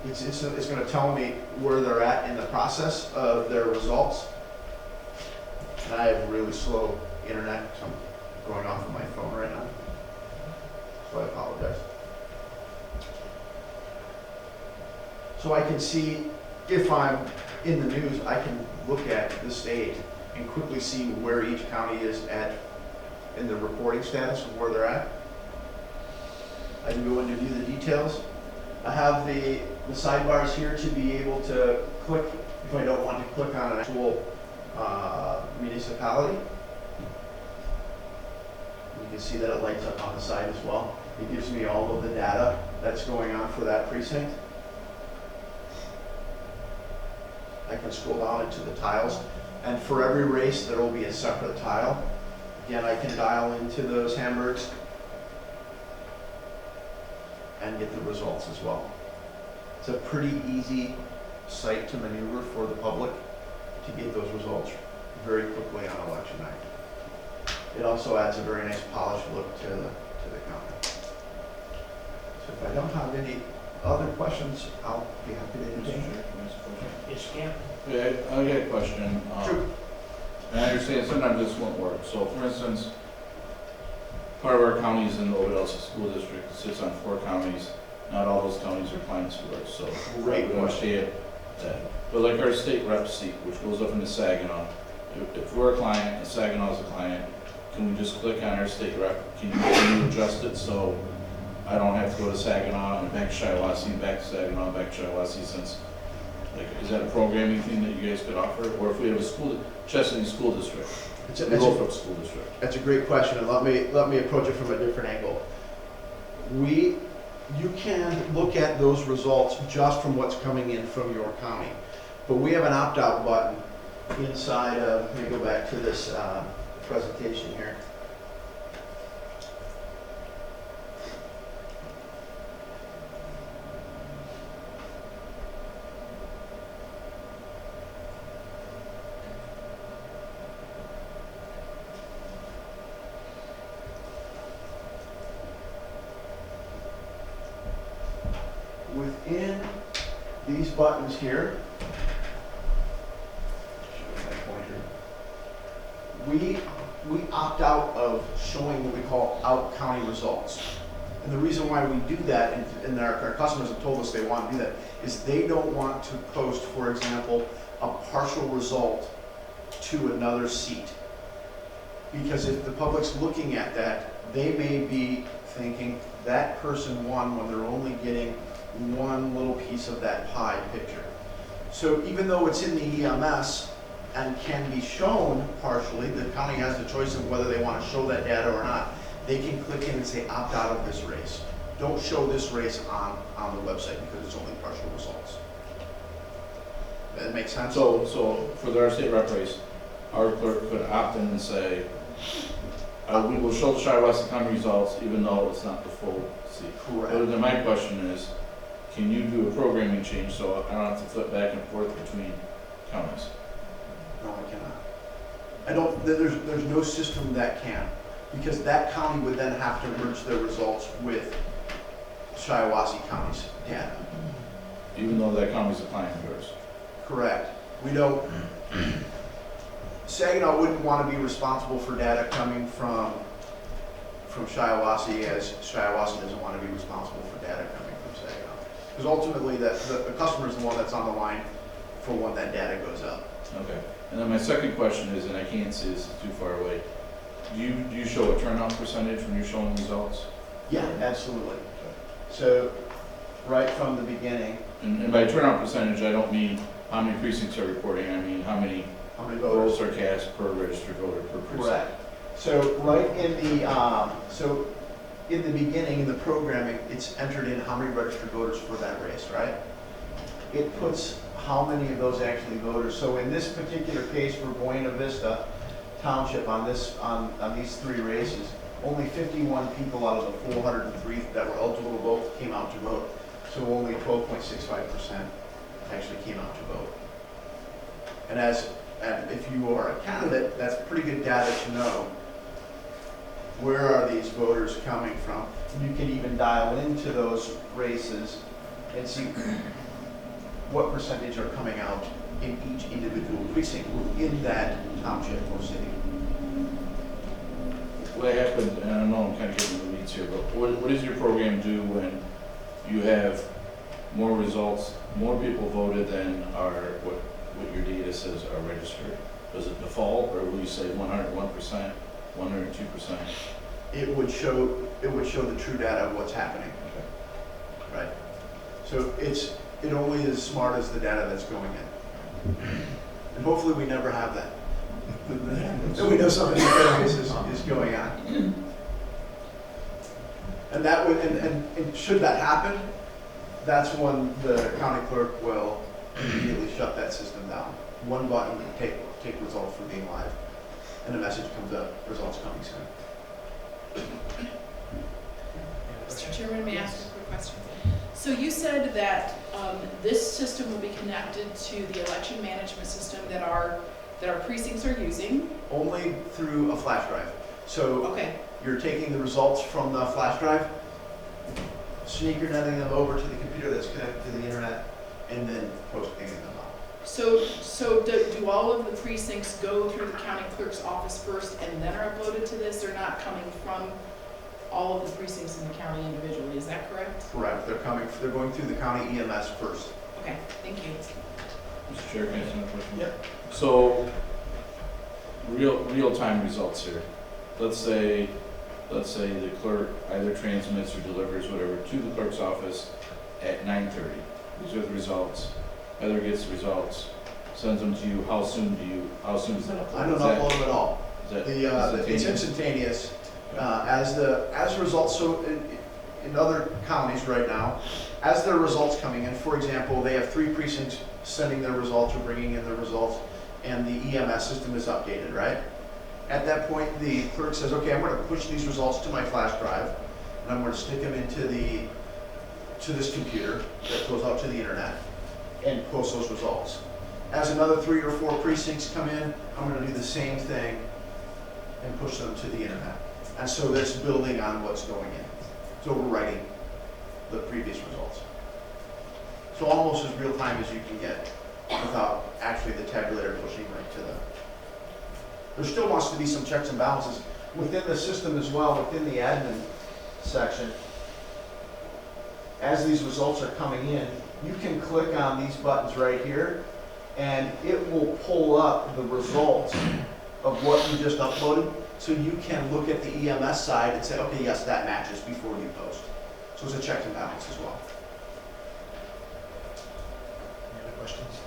it's going to tell me where they're at in the process of their results. And I have really slow internet, so I'm going off of my phone right now. So I apologize. So I can see, if I'm in the news, I can look at the state and quickly see where each county is at in the reporting status of where they're at. I can go in to view the details. I have the sidebars here to be able to click if I don't want to click on an actual municipality. You can see that it lights up on the side as well. It gives me all of the data that's going on for that precinct. I can scroll down into the tiles, and for every race there will be a separate tile. Again, I can dial into those hamburgs and get the results as well. It's a pretty easy site to maneuver for the public to get those results very quickly on election night. It also adds a very nice polished look to the county. So if I don't have any other questions, I'll be happy to entertain.
Yes, Cam?
Yeah, I got a question.
Sure.
And I understand sometimes this won't work. So for instance, part of our county is in the Odell School District. It sits on 4 counties. Not all those counties are clients to us, so
Great
we understand that. But like our state rep seat, which goes up into Saginaw, if we're a client and Saginaw is a client, can we just click on our state rep? Can you adjust it so I don't have to go to Saginaw and back to Shiawassee and back to Saginaw and back to Shiawassee, since, like, is that a programming thing that you guys could offer? Or if we have a school, Chesaning School District, Norfolk School District?
That's a great question, and let me approach it from a different angle. You can look at those results just from what's coming in from your county, but we have an opt-out button inside of, let me go back to this presentation here. Within these buttons here, we opt out of showing what we call out-county results. And the reason why we do that, and our customers have told us they want to do that, is they don't want to post, for example, a partial result to another seat. Because if the public's looking at that, they may be thinking that person won when they're only getting one little piece of that pie picture. So even though it's in the EMS and can be shown partially, the county has the choice of whether they want to show that data or not. They can click in and say, opt out of this race. Don't show this race on the website because it's only partial results. That makes sense?
So for our state rep race, our clerk could opt in and say, we will show the Shiawassee County results even though it's not the full seat.
Correct.
But then my question is, can you do a programming change so I don't have to flip back and forth between counties?
No, I cannot. There's no system that can, because that county would then have to merge their results with Shiawassee County's data.
Even though that county's a client of yours?
Correct. We don't, Saginaw wouldn't want to be responsible for data coming from Shiawassee, as Shiawassee doesn't want to be responsible for data coming from Saginaw. Because ultimately, the customer is the one that's on the line for when that data goes up.
Okay. And then my second question is, and I can't see this, it's too far away. Do you show a turnout percentage when you're showing results?
Yeah, absolutely. So, right from the beginning.
And by turnout percentage, I don't mean how many precincts are reporting, I mean how many
voters
votes are cast per registered voter per precinct.
Correct. So right in the beginning, in the programming, it's entered in how many registered voters for that race, right? It puts how many of those actually voters. So in this particular case for Buena Vista Township on these 3 races, only 51 people out of the 403 that were eligible to vote came out to vote. So only 12.65% actually came out to vote. And if you are a candidate, that's pretty good data to know where are these voters coming from. You can even dial into those races and see what percentage are coming out in each individual precinct in that township or city.
What happens, and I know I'm kind of getting in the weeds here, but what does your program do when you have more results, more people voted than are what your data says are registered? Does it default, or will you say 101%, 102%?
It would show the true data of what's happening. Okay. Right. So it only is as smart as the data that's going in. And hopefully we never have that. So we know something is going on. And that would and should that happen, that's when the county clerk will immediately shut that system down. One button to take results from being live, and a message comes up, results coming soon.
Mr. Chairman, may I ask a quick
quick question. So you said that this system will be connected to the election management system that our precincts are using?
Only through a flash drive. So
Okay,
you're taking the results from the flash drive, sneaker-netting them over to the computer that's connected to the internet, and then posting them up.
so do all of the precincts go through the county clerk's office first and then are uploaded to this? They're not coming from all of the precincts in the county individually, is that correct?
Correct. They're going through the county EMS first.
Okay, thank you.
Mr. Chair, can I ask one question?
Yep.
So, real-time results here. Let's say the clerk either transmits or delivers whatever to the clerk's office at 9:30. These are the results. Heather gets the results, sends them to you. How soon is that uploaded?
I don't upload them at all.
Is that
It's
instantaneous?
instantaneous. As results, so in other counties right now, as their results coming in, for example, they have 3 precincts sending their results or bringing in their results, and the EMS system is updated, right? At that point, the clerk says, okay, I'm going to push these results to my flash drive, and I'm going to stick them into this computer that goes out to the internet and post those results. As another 3 or 4 precincts come in, I'm going to do the same thing and push them to the internet. And so that's building on what's going in. It's overwriting the previous results. So almost as real time as you can get without actually the tabulator pushing right to them. There still wants to be some checks and balances within the system as well, within the admin section. As these results are coming in, you can click on these buttons right here, and it will pull up the results of what you just uploaded, so you can look at the EMS side and say, okay, yes, that matches before you post. So it's a check and balance as well.
Any other questions?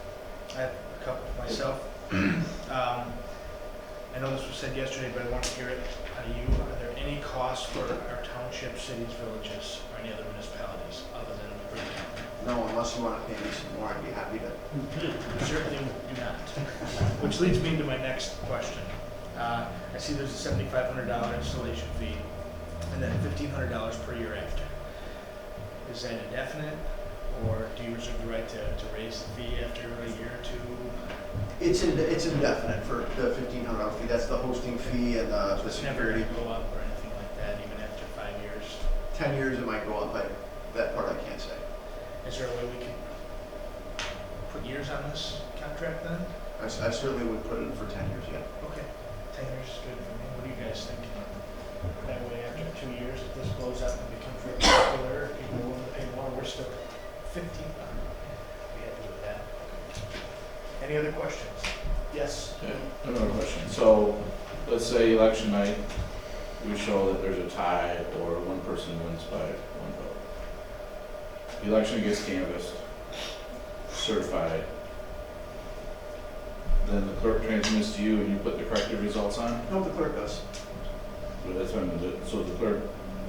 I have a couple myself. I know this was said yesterday, but I want to hear it out of you. Are there any costs for our townships, cities, villages, or any other municipalities other than the Bridge County?
No, unless you want to pay me some more, I'd be happy to.
Certainly do not. Which leads me to my next question. I see there's a $7,500 installation fee and then $1,500 per year after. Is that indefinite, or do you reserve the right to raise the fee after a year or two?
It's indefinite for the $1,500 fee. That's the hosting fee and the
It's never going
security.
to go up or anything like that, even after 5 years?
10 years it might go up, but that part I can't say.
Is there a way we can put years on this contract then?
I certainly would put it for 10 years, yeah.
Okay, 10 years is good for me. What do you guys think? That way, after 2 years, if this blows up and becomes very popular, people are willing to pay more, we're still 15. We have to do that. Any other questions? Yes?
Yeah, another question. So, let's say election night, we show that there's a tie or one person wins by 1 vote. The election gets canvassed, certified, then the clerk transmits to you and you put the corrected results on?
No, the clerk does.
But that's when so the clerk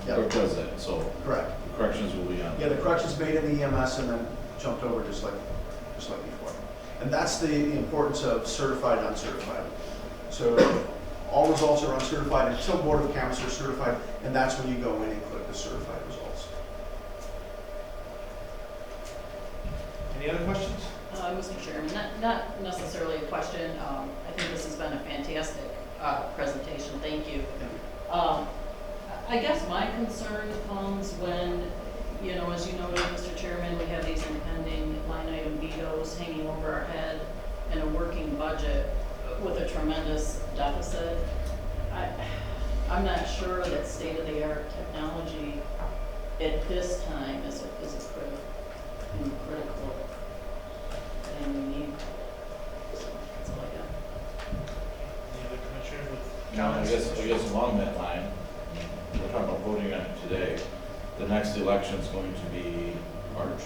Yep.
does that, so
Correct.
the corrections will be on.
Yeah, the corrections made in the EMS and then jumped over just like before. And that's the importance of certified, uncertified. So all results are uncertified until Board of Canvass are certified, and that's when you go in and click the certified results.
Any other questions?
Mr. Chairman, not necessarily a question. I think this has been a fantastic presentation. Thank you. I guess my concern comes when, as you noted, Mr. Chairman, we have these impending line item vetoes hanging over our head and a working budget with a tremendous deficit. I'm not sure that state-of-the-art technology at this time is a critical thing we need. So that's all I got.
Any other commissioners with
Now, I
comments?
guess along that line, we're talking about voting on it today. The next election is going to be March,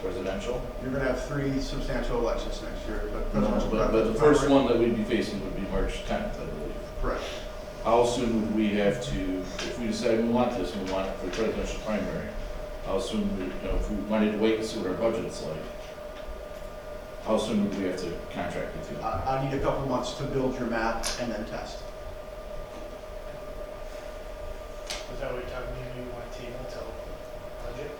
presidential.
You're going to have 3 substantial elections next year.
But the first one that we'd be facing would be March 10th, I believe.
Correct.
How soon would we have to, if we decide we want this and we want it for the presidential primary, how soon would, if we wanted to wait and see what our budget's like, how soon would we have to contract with you?
I need a couple months to build your map and then test.
Was that what you're talking about? You want table till budget?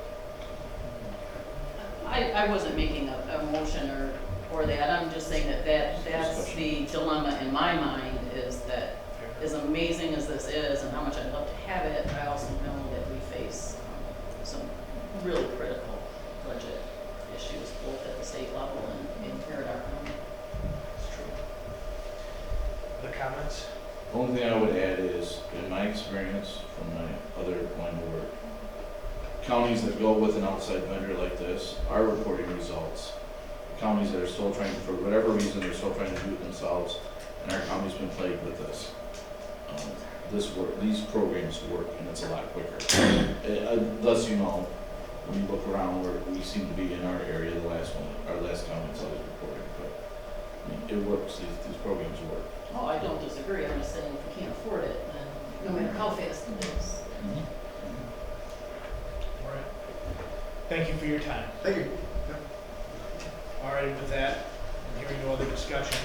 I wasn't making a motion or that, I'm just saying that's the dilemma in my mind, is that as amazing as this is and how much I'd love to have it, I also know that we face some really critical budget issues, both at the state level and here at our county.
That's true. Other comments?
The only thing I would add is, in my experience from my other line of work, counties that go with an outside vendor like this are reporting results. Counties that are still trying, for whatever reason, they're still trying to do it themselves, and our county's been plagued with this. These programs work, and it's a lot quicker. Thus, you know, when you look around where we seem to be in our area, our last county is always reporting, but I mean, it works. These programs work.
Oh, I don't disagree, I'm just saying if we can't afford it, then no matter how fast it is.
All right. Thank you for your time.
Thank you.
All right, with that, and hearing no other discussion,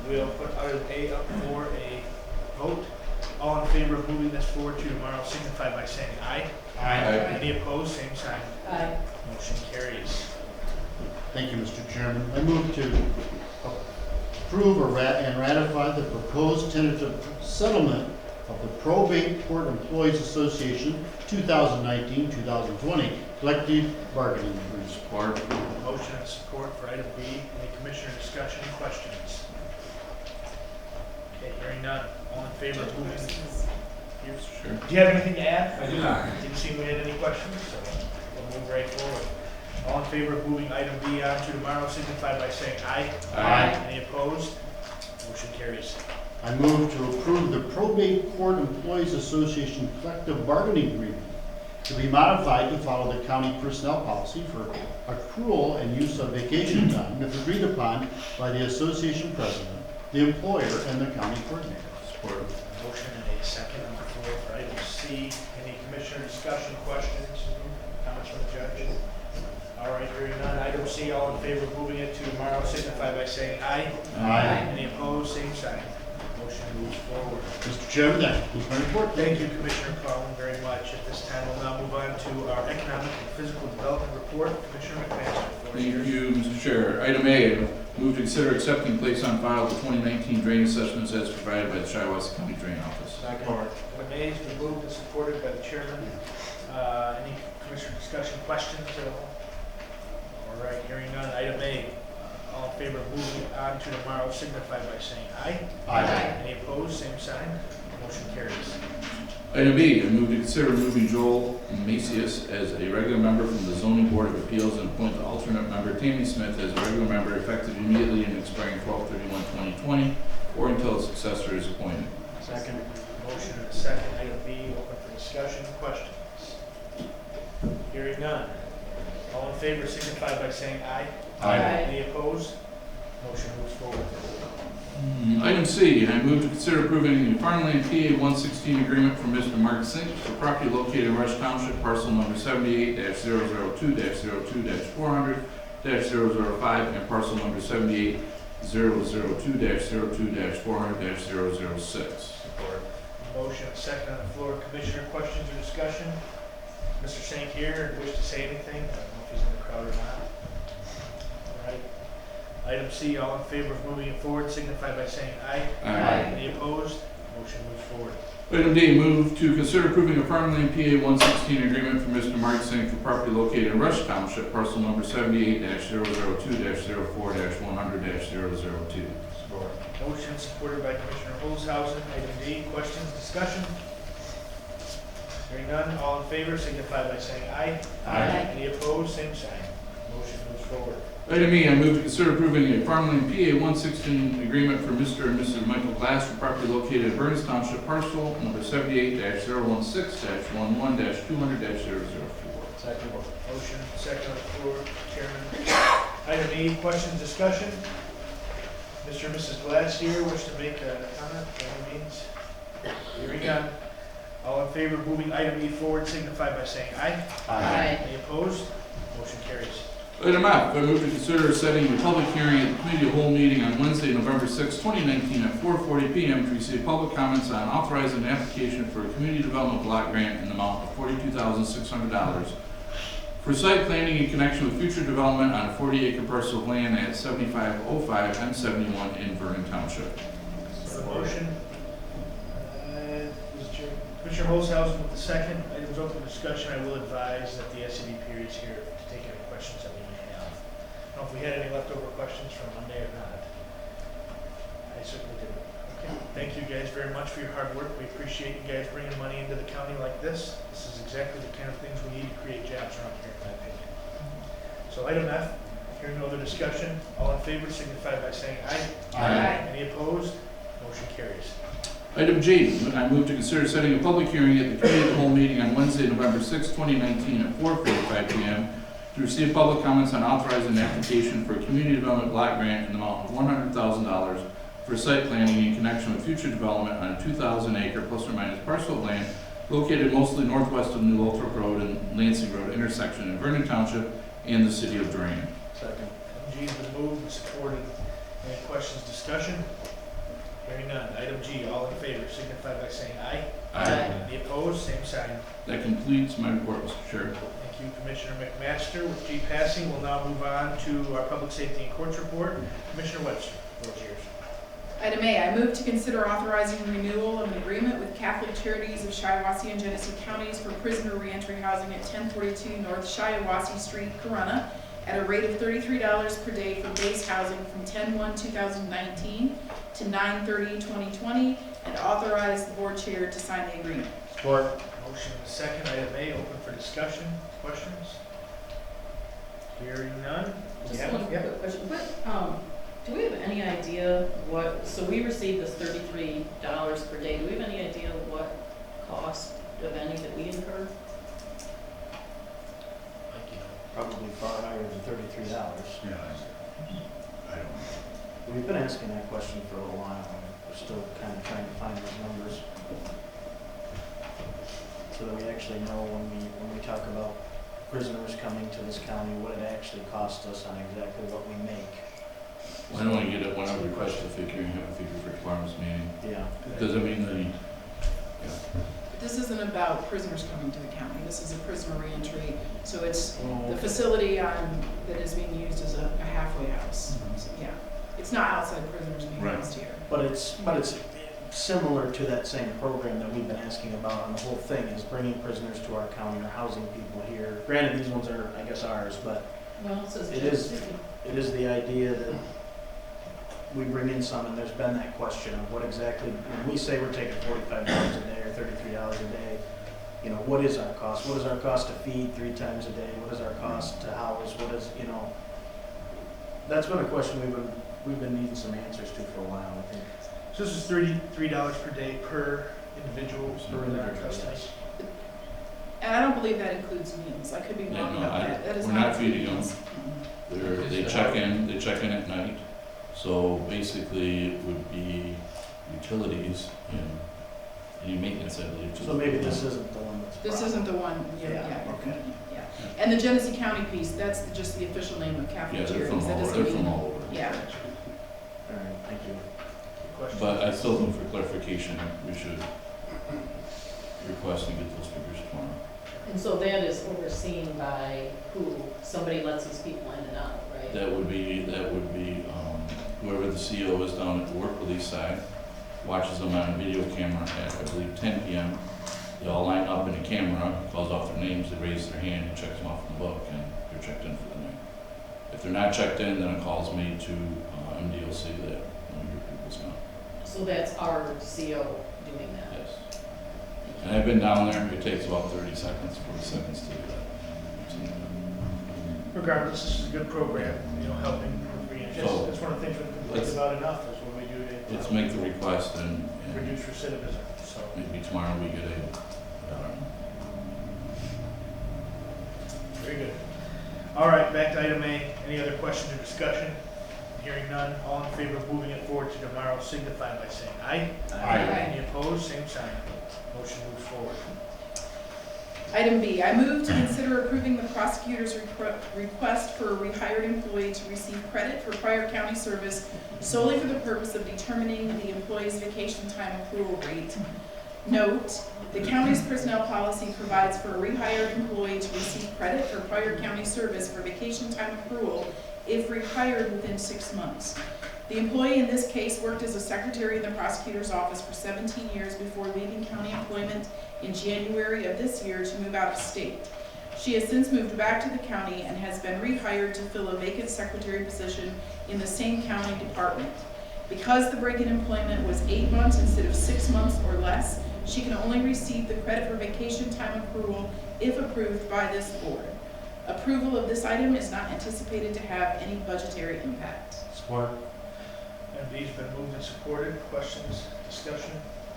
we'll put item A up for a vote. All in favor of moving this forward to tomorrow signify by saying aye.
Aye.
Any opposed, same sign.
Aye.
Motion carries.
Thank you, Mr. Chairman. I move to approve and ratify the proposed tentative settlement of the Probate Court Employees Association 2019-2020 collective bargaining agreement.
Support.
Motion and support for item B. Any commissioner discussion, questions? Okay, hearing none. All in favor of moving?
Sure.
Do you have anything to add? I do not. Didn't seem we had any questions, so we'll move right forward. All in favor of moving item B on to tomorrow signify by saying aye.
Aye.
Any opposed? Motion carries.
I move to approve the Probate Court Employees Association collective bargaining agreement to be modified to follow the county personnel policy for accrual and use of vacation time if agreed upon by the association president, the employer, and the county coordinator.
Support.
Motion and a second on the floor for item C. Any commissioner discussion, questions, comments from the judge? All right, hearing none. Item C, all in favor of moving it to tomorrow signify by saying aye.
Aye.
Any opposed, same sign. Motion moves forward.
Mr. Chairman, that concludes my report.
Thank you, Commissioner Collin, very much. At this time, we'll now move on to our economic and physical development report. Commissioner McMaster, the floor is
Thank
yours.
you, Mr. Chair. Item A, move to consider accepting place on file the 2019 drain assessments as provided by the Shiawassee County Drain Office.
Second. Item A has been moved and supported by the chairman. Any commissioner discussion, questions at all? All right, hearing none. Item A, all in favor of moving on to tomorrow signify by saying aye.
Aye.
Any opposed, same sign. Motion carries.
Item B, I move to consider removing Joel Macias as a regular member from the Zoning Board of Appeals and appoint the alternate member Tammy Smith as a regular member effective immediately and expiring 12/31/2020 or until a successor is appointed.
Second. Motion and a second. Item B, open for discussion, questions. Hearing none. All in favor signify by saying aye.
Aye.
Any opposed? Motion moves forward.
Item C, I move to consider approving a farmland PA 116 agreement from Mr. Mark Sink for property located in Rush Township, parcel number 78-002-02-400-005 and parcel number 78-002-02-400-006.
Motion and second on the floor. Commissioner, questions or discussion? Mr. Sink here, wish to say anything? I don't know if he's in the crowd or not. All right. Item C, all in favor of moving it forward signify by saying aye.
Aye.
Any opposed? Motion moves forward.
Item D, move to consider approving a farmland PA 116 agreement for Mr. Mark Sink for property located in Rush Township, parcel number 78-002-04-100-002.
Motion supported by Commissioner Olshausen. Item D, questions, discussion? Hearing none, all in favor signify by saying aye.
Aye.
Any opposed? Same sign. Motion moves forward.
Item E, I move to consider approving a farmland PA 116 agreement for Mr. and Mrs. Michael Glass for property located in Burns Township, parcel number 78-016-11-200-004.
Second. Motion, second on the floor, Chairman. Item E, questions, discussion? Mr. and Mrs. Glass here wish to make a comment, by any means? Hearing none. All in favor of moving item E forward signify by saying aye.
Aye.
Any opposed? Motion carries.
Item F, I move to consider setting a public hearing at the committee of whole meeting on Wednesday, November 6, 2019 at 4:40 p.m. to receive public comments on authorizing an application for a community development block grant in the amount of $42,600 for site planning in connection with future development on a 40-acre parcel of land at 7505 M71 in Vernon Township.
So the motion, Commissioner Holzhausen with the second. Items open for discussion. I will advise that the SED period is here to take any questions that we may have. I don't know if we had any leftover questions from Monday or not. I certainly didn't. Okay. Thank you guys very much for your hard work. We appreciate you guys bringing money into the county like this. This is exactly the kind of things we need to create jobs around here, in my opinion. So item F, hearing no other discussion, all in favor signify by saying aye.
Aye.
Any opposed? Motion carries.
Item G, I move to consider setting a public hearing at the Committee of the Whole meeting on Wednesday, November 6, 2019 at 4:45 p.m. to receive public comments on authorizing an application for a community development block grant in the amount of $100,000 for site planning in connection with future development on a 2,000-acre plus or minus parcel of land located mostly northwest of New Lothrop Road and Lansing Road intersection in Vernon Township and the city of Drain.
Second.
G has been moved and supported. Any questions, discussion? Hearing none. Item G, all in favor signify by saying aye.
Aye.
Any opposed? Same sign.
That completes my report, Mr. Chair.
Thank you, Commissioner McMaster. With G passing, we'll now move on to our Public Safety and Courts report. Commissioner Webster, the floor is yours.
Item A, I move to consider authorizing renewal of an agreement with Catholic Charities of Shiawassee and Genesee Counties for prisoner reentry housing at 1042 North Shiawassee Street, Corunna, at a rate of $33 per day for base housing from 10/1/2019 to 9/30/2020, and authorize the board chair to sign the agreement.
Support.
Motion and a second. Item A, open for discussion. Questions? Hearing none.
Just
Yeah,
one
yeah.
quick question, do we have any idea what, so we received this $33 per day, do we have any idea what cost of any that we incurred?
Probably far higher than $33.
Yeah, I don't know.
We've been asking that question for a little while, and we're still kind of trying to find those numbers. So that we actually know when we talk about prisoners coming to this county, what it actually costs us on exactly what we make.
Why don't we get it, why don't we request a figure and have a figure for tomorrow's meeting?
Yeah.
Because I mean,
This isn't about prisoners coming to the county. This is a prisoner reentry. So it's the facility that is being used as a halfway house. So, yeah, it's not outside prisoners being
Right.
housed here.
But it's similar to that same program that we've been asking about on the whole thing, is bringing prisoners to our county or housing people here. Granted, these ones are, I guess, ours, but
Well, it says
it is the idea that we bring in some, and there's been that question of what exactly, when we say we're taking $45 a day or $33 a day, you know, what is our cost? What is our cost to feed 3 times a day? What is our cost to house? What is, you know, that's been a question we've been needing some answers to for a while, I think.
So this is $33 per day per individual
Per
in our
individual,
custody.
yes.
And I don't believe that includes meals. I could be
Yeah,
wrong
no,
about that. That is
we're not
not
feeding them.
meals.
they check in at night. So basically it would be utilities and any maintenance, I believe.
So maybe this isn't the one that's.
This isn't the one, yeah.
Okay.
Yeah. And the Genesee County piece, that's just the official name of Catholic
Yeah, they're
Charities.
from
That
all,
doesn't
they're from
mean,
all over.
yeah.
All right, thank you.
Question?
But I still think for clarification, we should request and get those figures tomorrow.
And so that is overseen by who? Somebody lets these people in and out, right?
That would be whoever the CO is down at the work release side, watches them on a video camera at, I believe, 10 p.m. They all line up in a camera, calls off their names, they raise their hand, and checks them off in the book, and they're checked in for the night. If they're not checked in, then a call's made to MDLC that your people's gone.
So that's our CO doing that?
Yes. And I've been down there, it takes about 30 seconds, 40 seconds to do that.
Regardless, this is a good program, you know, helping reentry.
So,
That's one of the things we've complained about enough, is what we do to.
Let's make the request and
Reduce recidivism, so.
maybe tomorrow we get
Very good. All right, back to item A. Any other questions or discussion? Hearing none, all in favor of moving it forward to tomorrow signify by saying aye.
Aye.
Any opposed, same sign. Motion moves forward.
Item B, I move to consider approving the prosecutor's request for a rehired employee to receive credit for prior county service solely for the purpose of determining the employee's vacation time accrual rate. Note, the county's personnel policy provides for a rehired employee to receive credit for prior county service for vacation time accrual if rehired within 6 months. The employee in this case worked as a secretary in the prosecutor's office for 17 years before leaving county employment in January of this year to move out of state. She has since moved back to the county and has been rehired to fill a vacant secretary position in the same county department. Because the break in employment was 8 months instead of 6 months or less, she can only receive the credit for vacation time accrual if approved by this board. Approval of this item is not anticipated to have any budgetary impact.
Support. And B's been moved and supported. Questions, discussion?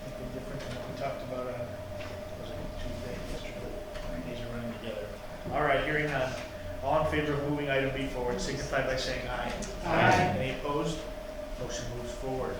Anything different than what we talked about on, was it Tuesday, yesterday? These are running together. All right, hearing none. All in favor of moving item B forward, signify by saying aye.
Aye.
Any opposed? Motion moves forward.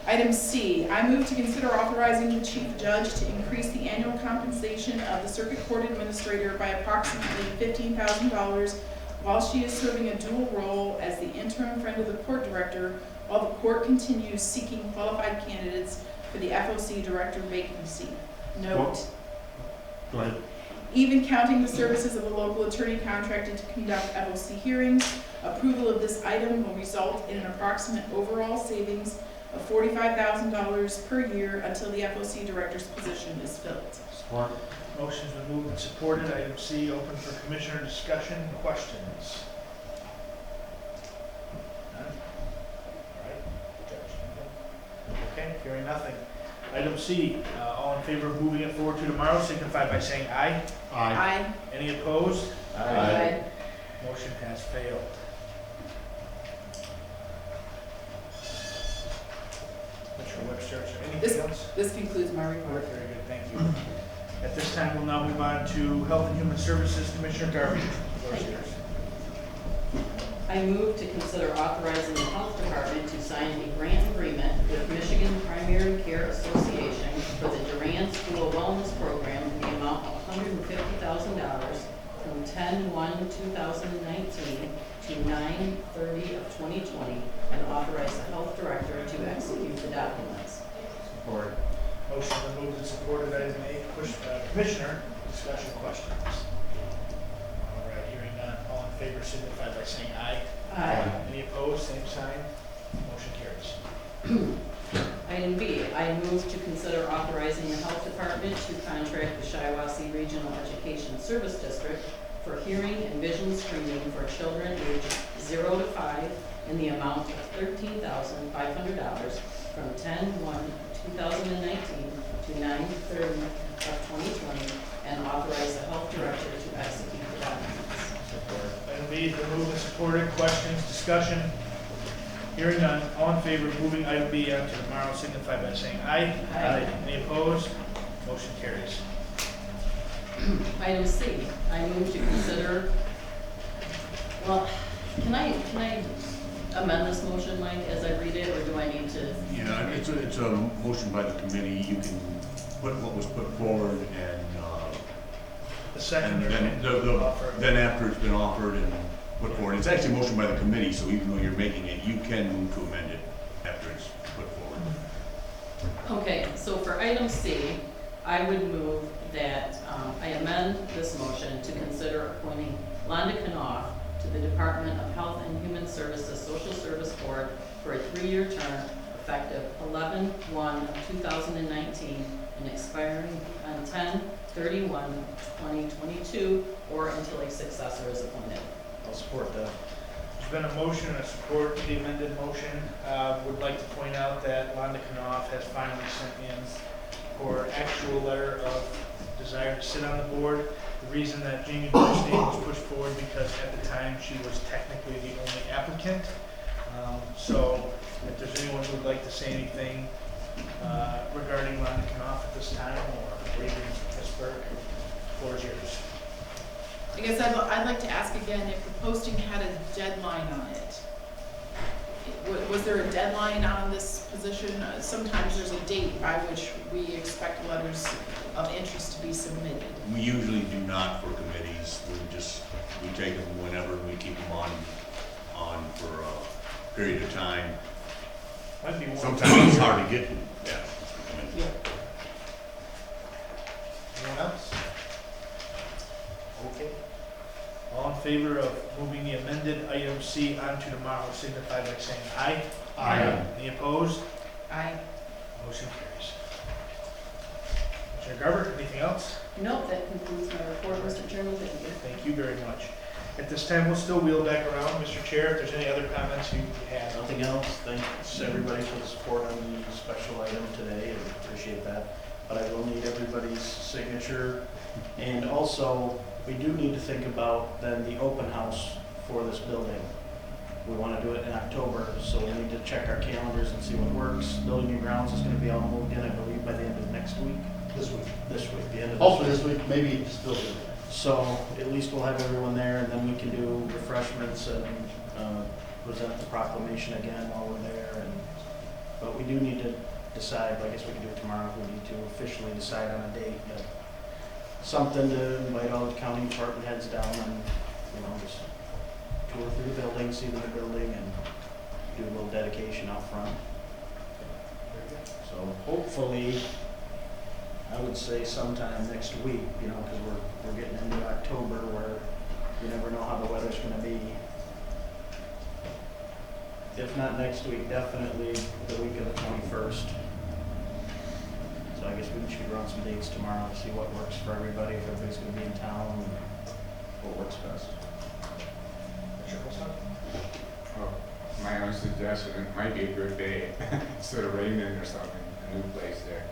Item C, I move to consider authorizing the chief judge to increase the annual compensation of the circuit court administrator by approximately $15,000 while she is serving a dual role as the interim friend of the court director while the court continues seeking qualified candidates for the FOC director vacancy. Note,
Go ahead.
even counting the services of a local attorney contracted to conduct FOC hearings, approval of this item will result in an approximate overall savings of $45,000 per year until the FOC director's position is filled.
Support.
Motion's been moved and supported. Item C, open for commissioner discussion. Questions? None? All right. Judge, anything? Okay, hearing nothing. Item C, all in favor of moving it forward to tomorrow, signify by saying aye.
Aye.
Any opposed?
Aye.
Motion has failed. Commissioner Webster, is there anything else?
This concludes my report.
Very good, thank you. At this time, we'll now move on to Health and Human Services, Commissioner Garvey. Floor is yours.
I move to consider authorizing the Health Department to sign a grant agreement with Michigan Primary Care Association for the Durant School Wellness Program in the amount of $150,000 from 10/1/2019 to 9/30/2020, and authorize the health director to execute the documents.
Support.
Motion been moved and supported. Item A, Commissioner, discussion questions. All right, hearing none. All in favor signify by saying aye.
Aye.
Any opposed, same sign. Motion carries.
Item B, I move to consider authorizing the health department to contract the Shiawassee Regional Education Service District for hearing and vision screening for children aged 0 to 5 in the amount of $13,500 from 10/1/2019 to 9/30/2020, and authorize the health director to execute the documents.
Item B has been moved and supported. Questions, discussion? Hearing none. All in favor of moving item B on to tomorrow signify by saying aye.
Aye.
Any opposed? Motion carries.
Item C, I move to consider, well, can I amend this motion, Mike, as I read it, or do I need to?
Yeah, it's a motion by the committee. You can put what was put forward and
The second.
then after it's been offered and put forward, it's actually a motion by the committee, so even though you're making it, you can move to amend it after it's put forward.
Okay, so for item C, I would move that I amend this motion to consider appointing Londa Knopf to the Department of Health and Human Services Social Service Board for a 3-year term effective 11/1/2019 and expiring on 10/31/2022 or until a successor is appointed.
I'll support that. There's been a motion and a support to the amended motion. Would like to point out that Londa Knopf has finally sent in her actual letter of desire to sit on the board. The reason that Jamie Bush's name was pushed forward because at the time she was technically the only applicant. So if there's anyone who would like to say anything regarding Londa Knopf at this time, or even Ms. Burke, the floor is yours.
I guess I'd like to ask again if the posting had a deadline on it. Was there a deadline on this position? Sometimes there's a date by which we expect letters of interest to be submitted.
We usually do not for committees. We take them whenever, we keep them on for a period of time.
Might be one.
Sometimes it's hard to get them. Yeah.
favor of moving the amended item C onto tomorrow signify by saying aye.
Aye.
Any opposed?
Aye.
Motion carries. Commissioner Garber, anything else?
Nope, that concludes my report, Mr. Chairman. Thank you.
Thank you very much. At this time, we'll still wheel back around. Mr. Chair, if there's any other comments you have.
Nothing else. Thanks everybody for the support on the special item today, and appreciate that. But I will need everybody's signature. And also, we do need to think about then the open house for this building. We want to do it in October, so we need to check our calendars and see what works. Building and grounds is going to be all moved in, I believe, by the end of next week.
This week.
This week, the end of
Hopefully this week, maybe still.
So at least we'll have everyone there, and then we can do refreshments and present the proclamation again while we're there. But we do need to decide, I guess we can do it tomorrow, we need to officially decide on a date, but something to invite all the county department heads down and, just tour through the building, see the building, and do a little dedication out front. So hopefully, I would say sometime next week, because we're getting into October where you never know how the weather's gonna be. If not next week, definitely the week of the 21st. So I guess we should run some dates tomorrow to see what works for everybody, if everybody's gonna be in town, and what works best.
Oh, my own suggestion, it might be a good day, instead of raining or something, a new place there.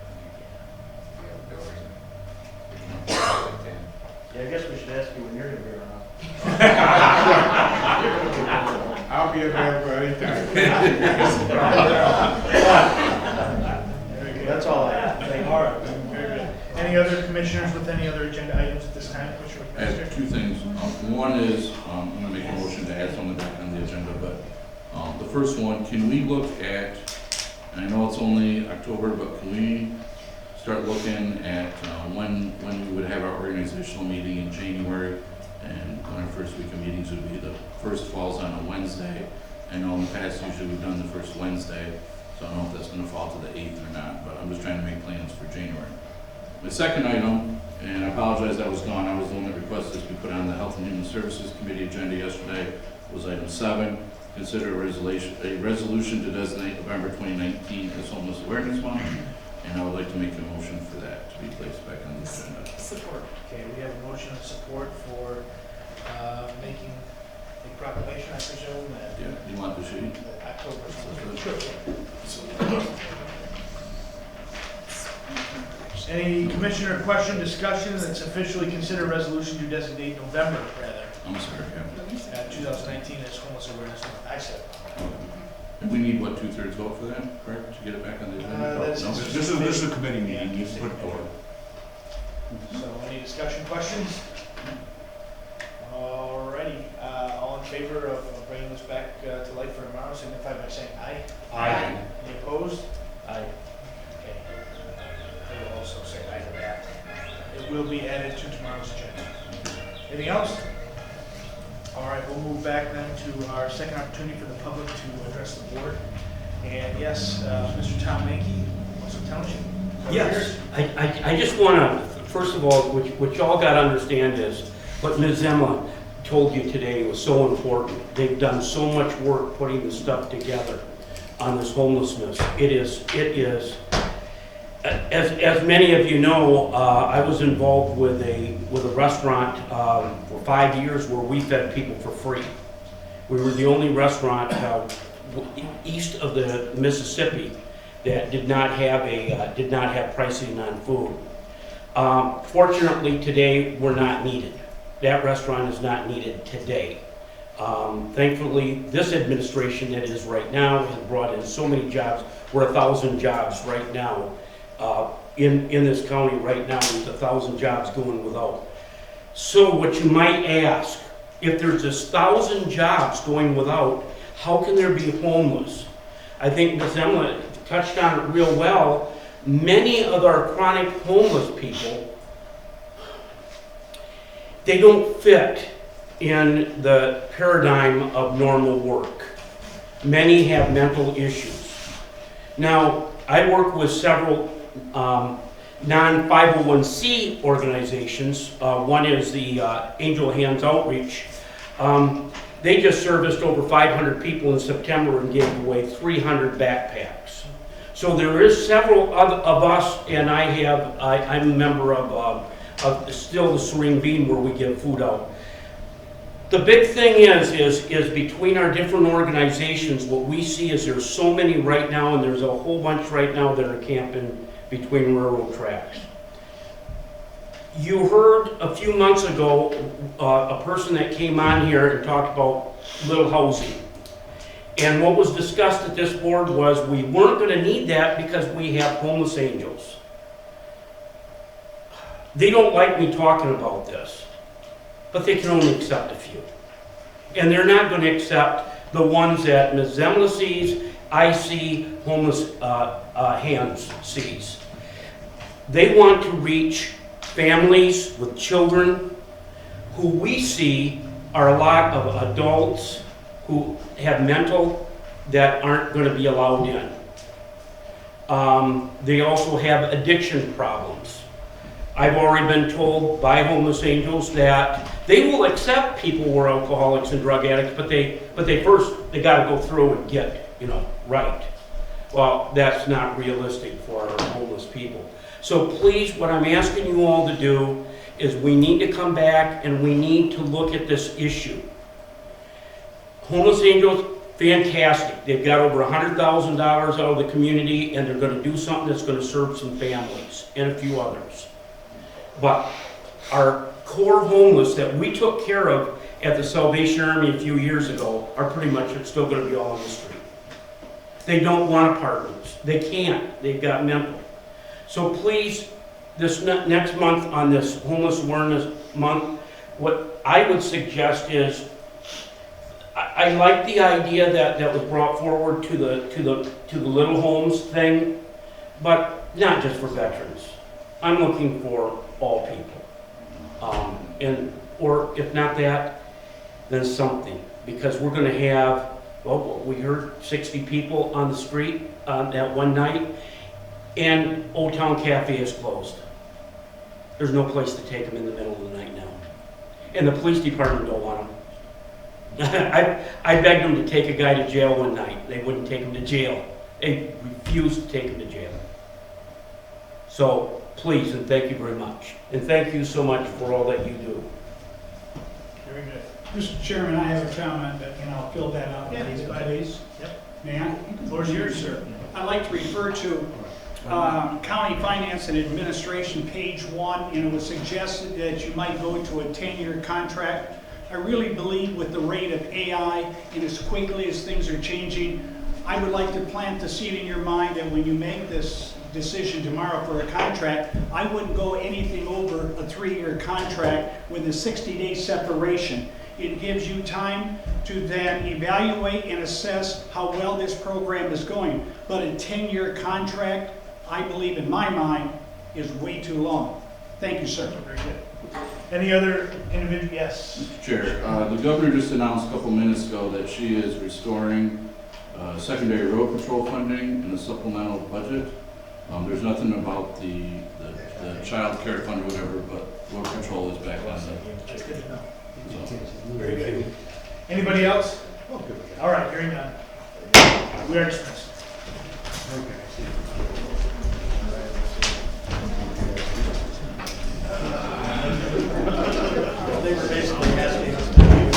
The outdoors.
Yeah, I guess we should ask you when you're gonna be around.
I'll be available anytime.
Very good.
That's all I have. Thank you.
All right, very good. Any other commissioners with any other agenda items at this time? Commissioner
I have
McMaster?
two things. One is, I'm gonna make a motion to add something back on the agenda, but, the first one, can we look at, and I know it's only October, but can we start looking at, when we would have our organizational meeting in January, and when our first week of meetings would be, the first falls on a Wednesday. I know in the past, usually we've done the first Wednesday, so I don't know if that's gonna fall to the 8th or not, but I'm just trying to make plans for January. The second item, and I apologize I was gone, I was the one that requested this be put on the Health and Human Services Committee agenda yesterday, was item 7. Consider a resolution to designate November 2019 as Homeless Awareness Month, and I would like to make a motion for that to be placed back on the agenda.
Support.
Okay, we have a motion of support for making a proclamation, I presume, that
Yeah, you want the sheet?
October. Sure. Any commissioner question, discussion that's officially considered resolution to designate November, rather,
I'm sorry, yeah.
2019 as Homeless Awareness Month? I said.
And we need, what, 2/3 vote for that, correct, to get it back on the agenda?
That's-
No?
This is a committee meeting, you put it forward.
So any discussion, questions? Alrighty, all in favor of bringing this back to life for tomorrow, signify by saying aye.
Aye.
Any opposed?
Aye.
Okay. I will also say aye to that. It will be added to tomorrow's agenda. Anything else? All right, we'll move back then to our second opportunity for the public to address the board. And yes, Mr. Tom Mankey, What's Township.
Yes, I just want to, first of all, what y'all got to understand is what Ms. Emma told you today was so important. They've done so much work putting this stuff together on this homelessness. It is, as many of you know, I was involved with a restaurant for 5 years where we fed people for free. We were the only restaurant east of the Mississippi that did not have pricing on food. Fortunately, today we're not needed. That restaurant is not needed today. Thankfully, this administration that is right now has brought in so many jobs. We're 1,000 jobs right now. In this county right now, there's 1,000 jobs going without. So what you might ask, if there's 1,000 jobs going without, how can there be homeless? I think Ms. Emma touched on it real well. Many of our chronic homeless people, they don't fit in the paradigm of normal work. Many have mental issues. Now, I work with several non-501c organizations. One is the Angel Hands Outreach. They just serviced over 500 people in September and gave away 300 backpacks. So there is several of us, and I'm a member of still the Serene Bean where we give food out. The big thing is between our different organizations, what we see is there's so many right now, and there's a whole bunch right now that are camping between railroad tracks. You heard a few months ago a person that came on here and talked about little housing. And what was discussed at this board was we weren't going to need that because we have homeless angels. They don't like me talking about this, but they can only accept a few. And they're not going to accept the ones that Ms. Zemla sees, I see, homeless hands sees. They want to reach families with children who we see are a lot of adults who have mental that aren't going to be allowed in. They also have addiction problems. I've already been told by homeless angels that they will accept people who are alcoholics and drug addicts, but they first got to go through and get, right. Well, that's not realistic for our homeless people. So please, what I'm asking you all to do is we need to come back and we need to look at this issue. Homeless angels, fantastic. They've got over $100,000 out of the community, and they're going to do something that's going to serve some families and a few others. But our core homeless that we took care of at the Salvation Army a few years ago are pretty much still going to be all on the street. They don't want apartments. They can't. They've got mental. So please, this next month on this Homeless Awareness Month, what I would suggest is, I like the idea that was brought forward to the little homes thing, but not just for veterans. I'm looking for all people, or if not that, then something, because we're going to have, well, we heard 60 people on the street that one night, and Old Town Cafe is closed. There's no place to take them in the middle of the night now, and the police department don't want them. I begged them to take a guy to jail one night. They wouldn't take him to jail. They refused to take him to jail. So please, and thank you very much. And thank you so much for all that you do.
Very good.
Mr. Chairman, I have a comment, but I'll fill that out, please.
Yep.
May I?
The floor is yours, sir.
I'd like to refer to County Finance and Administration, page 1, and it was suggested that you might go to a 10-year contract. I really believe with the rate of AI and as quickly as things are changing, I would like to plant the seed in your mind that when you make this decision tomorrow for a contract, I wouldn't go anything over a 3-year contract with a 60-day separation. It gives you time to then evaluate and assess how well this program is going. But a 10-year contract, I believe in my mind, is way too long. Thank you, sir.
Very good. Any other individual? Yes.
Mr. Chair, the governor just announced a couple minutes ago that she is restoring secondary road patrol funding in the supplemental budget. There's nothing about the child care fund or whatever, but road patrol is back on the.
That's good to know. So, very good. Anybody else? All right, hearing none. We are dismissed. They were basically asking us to leave.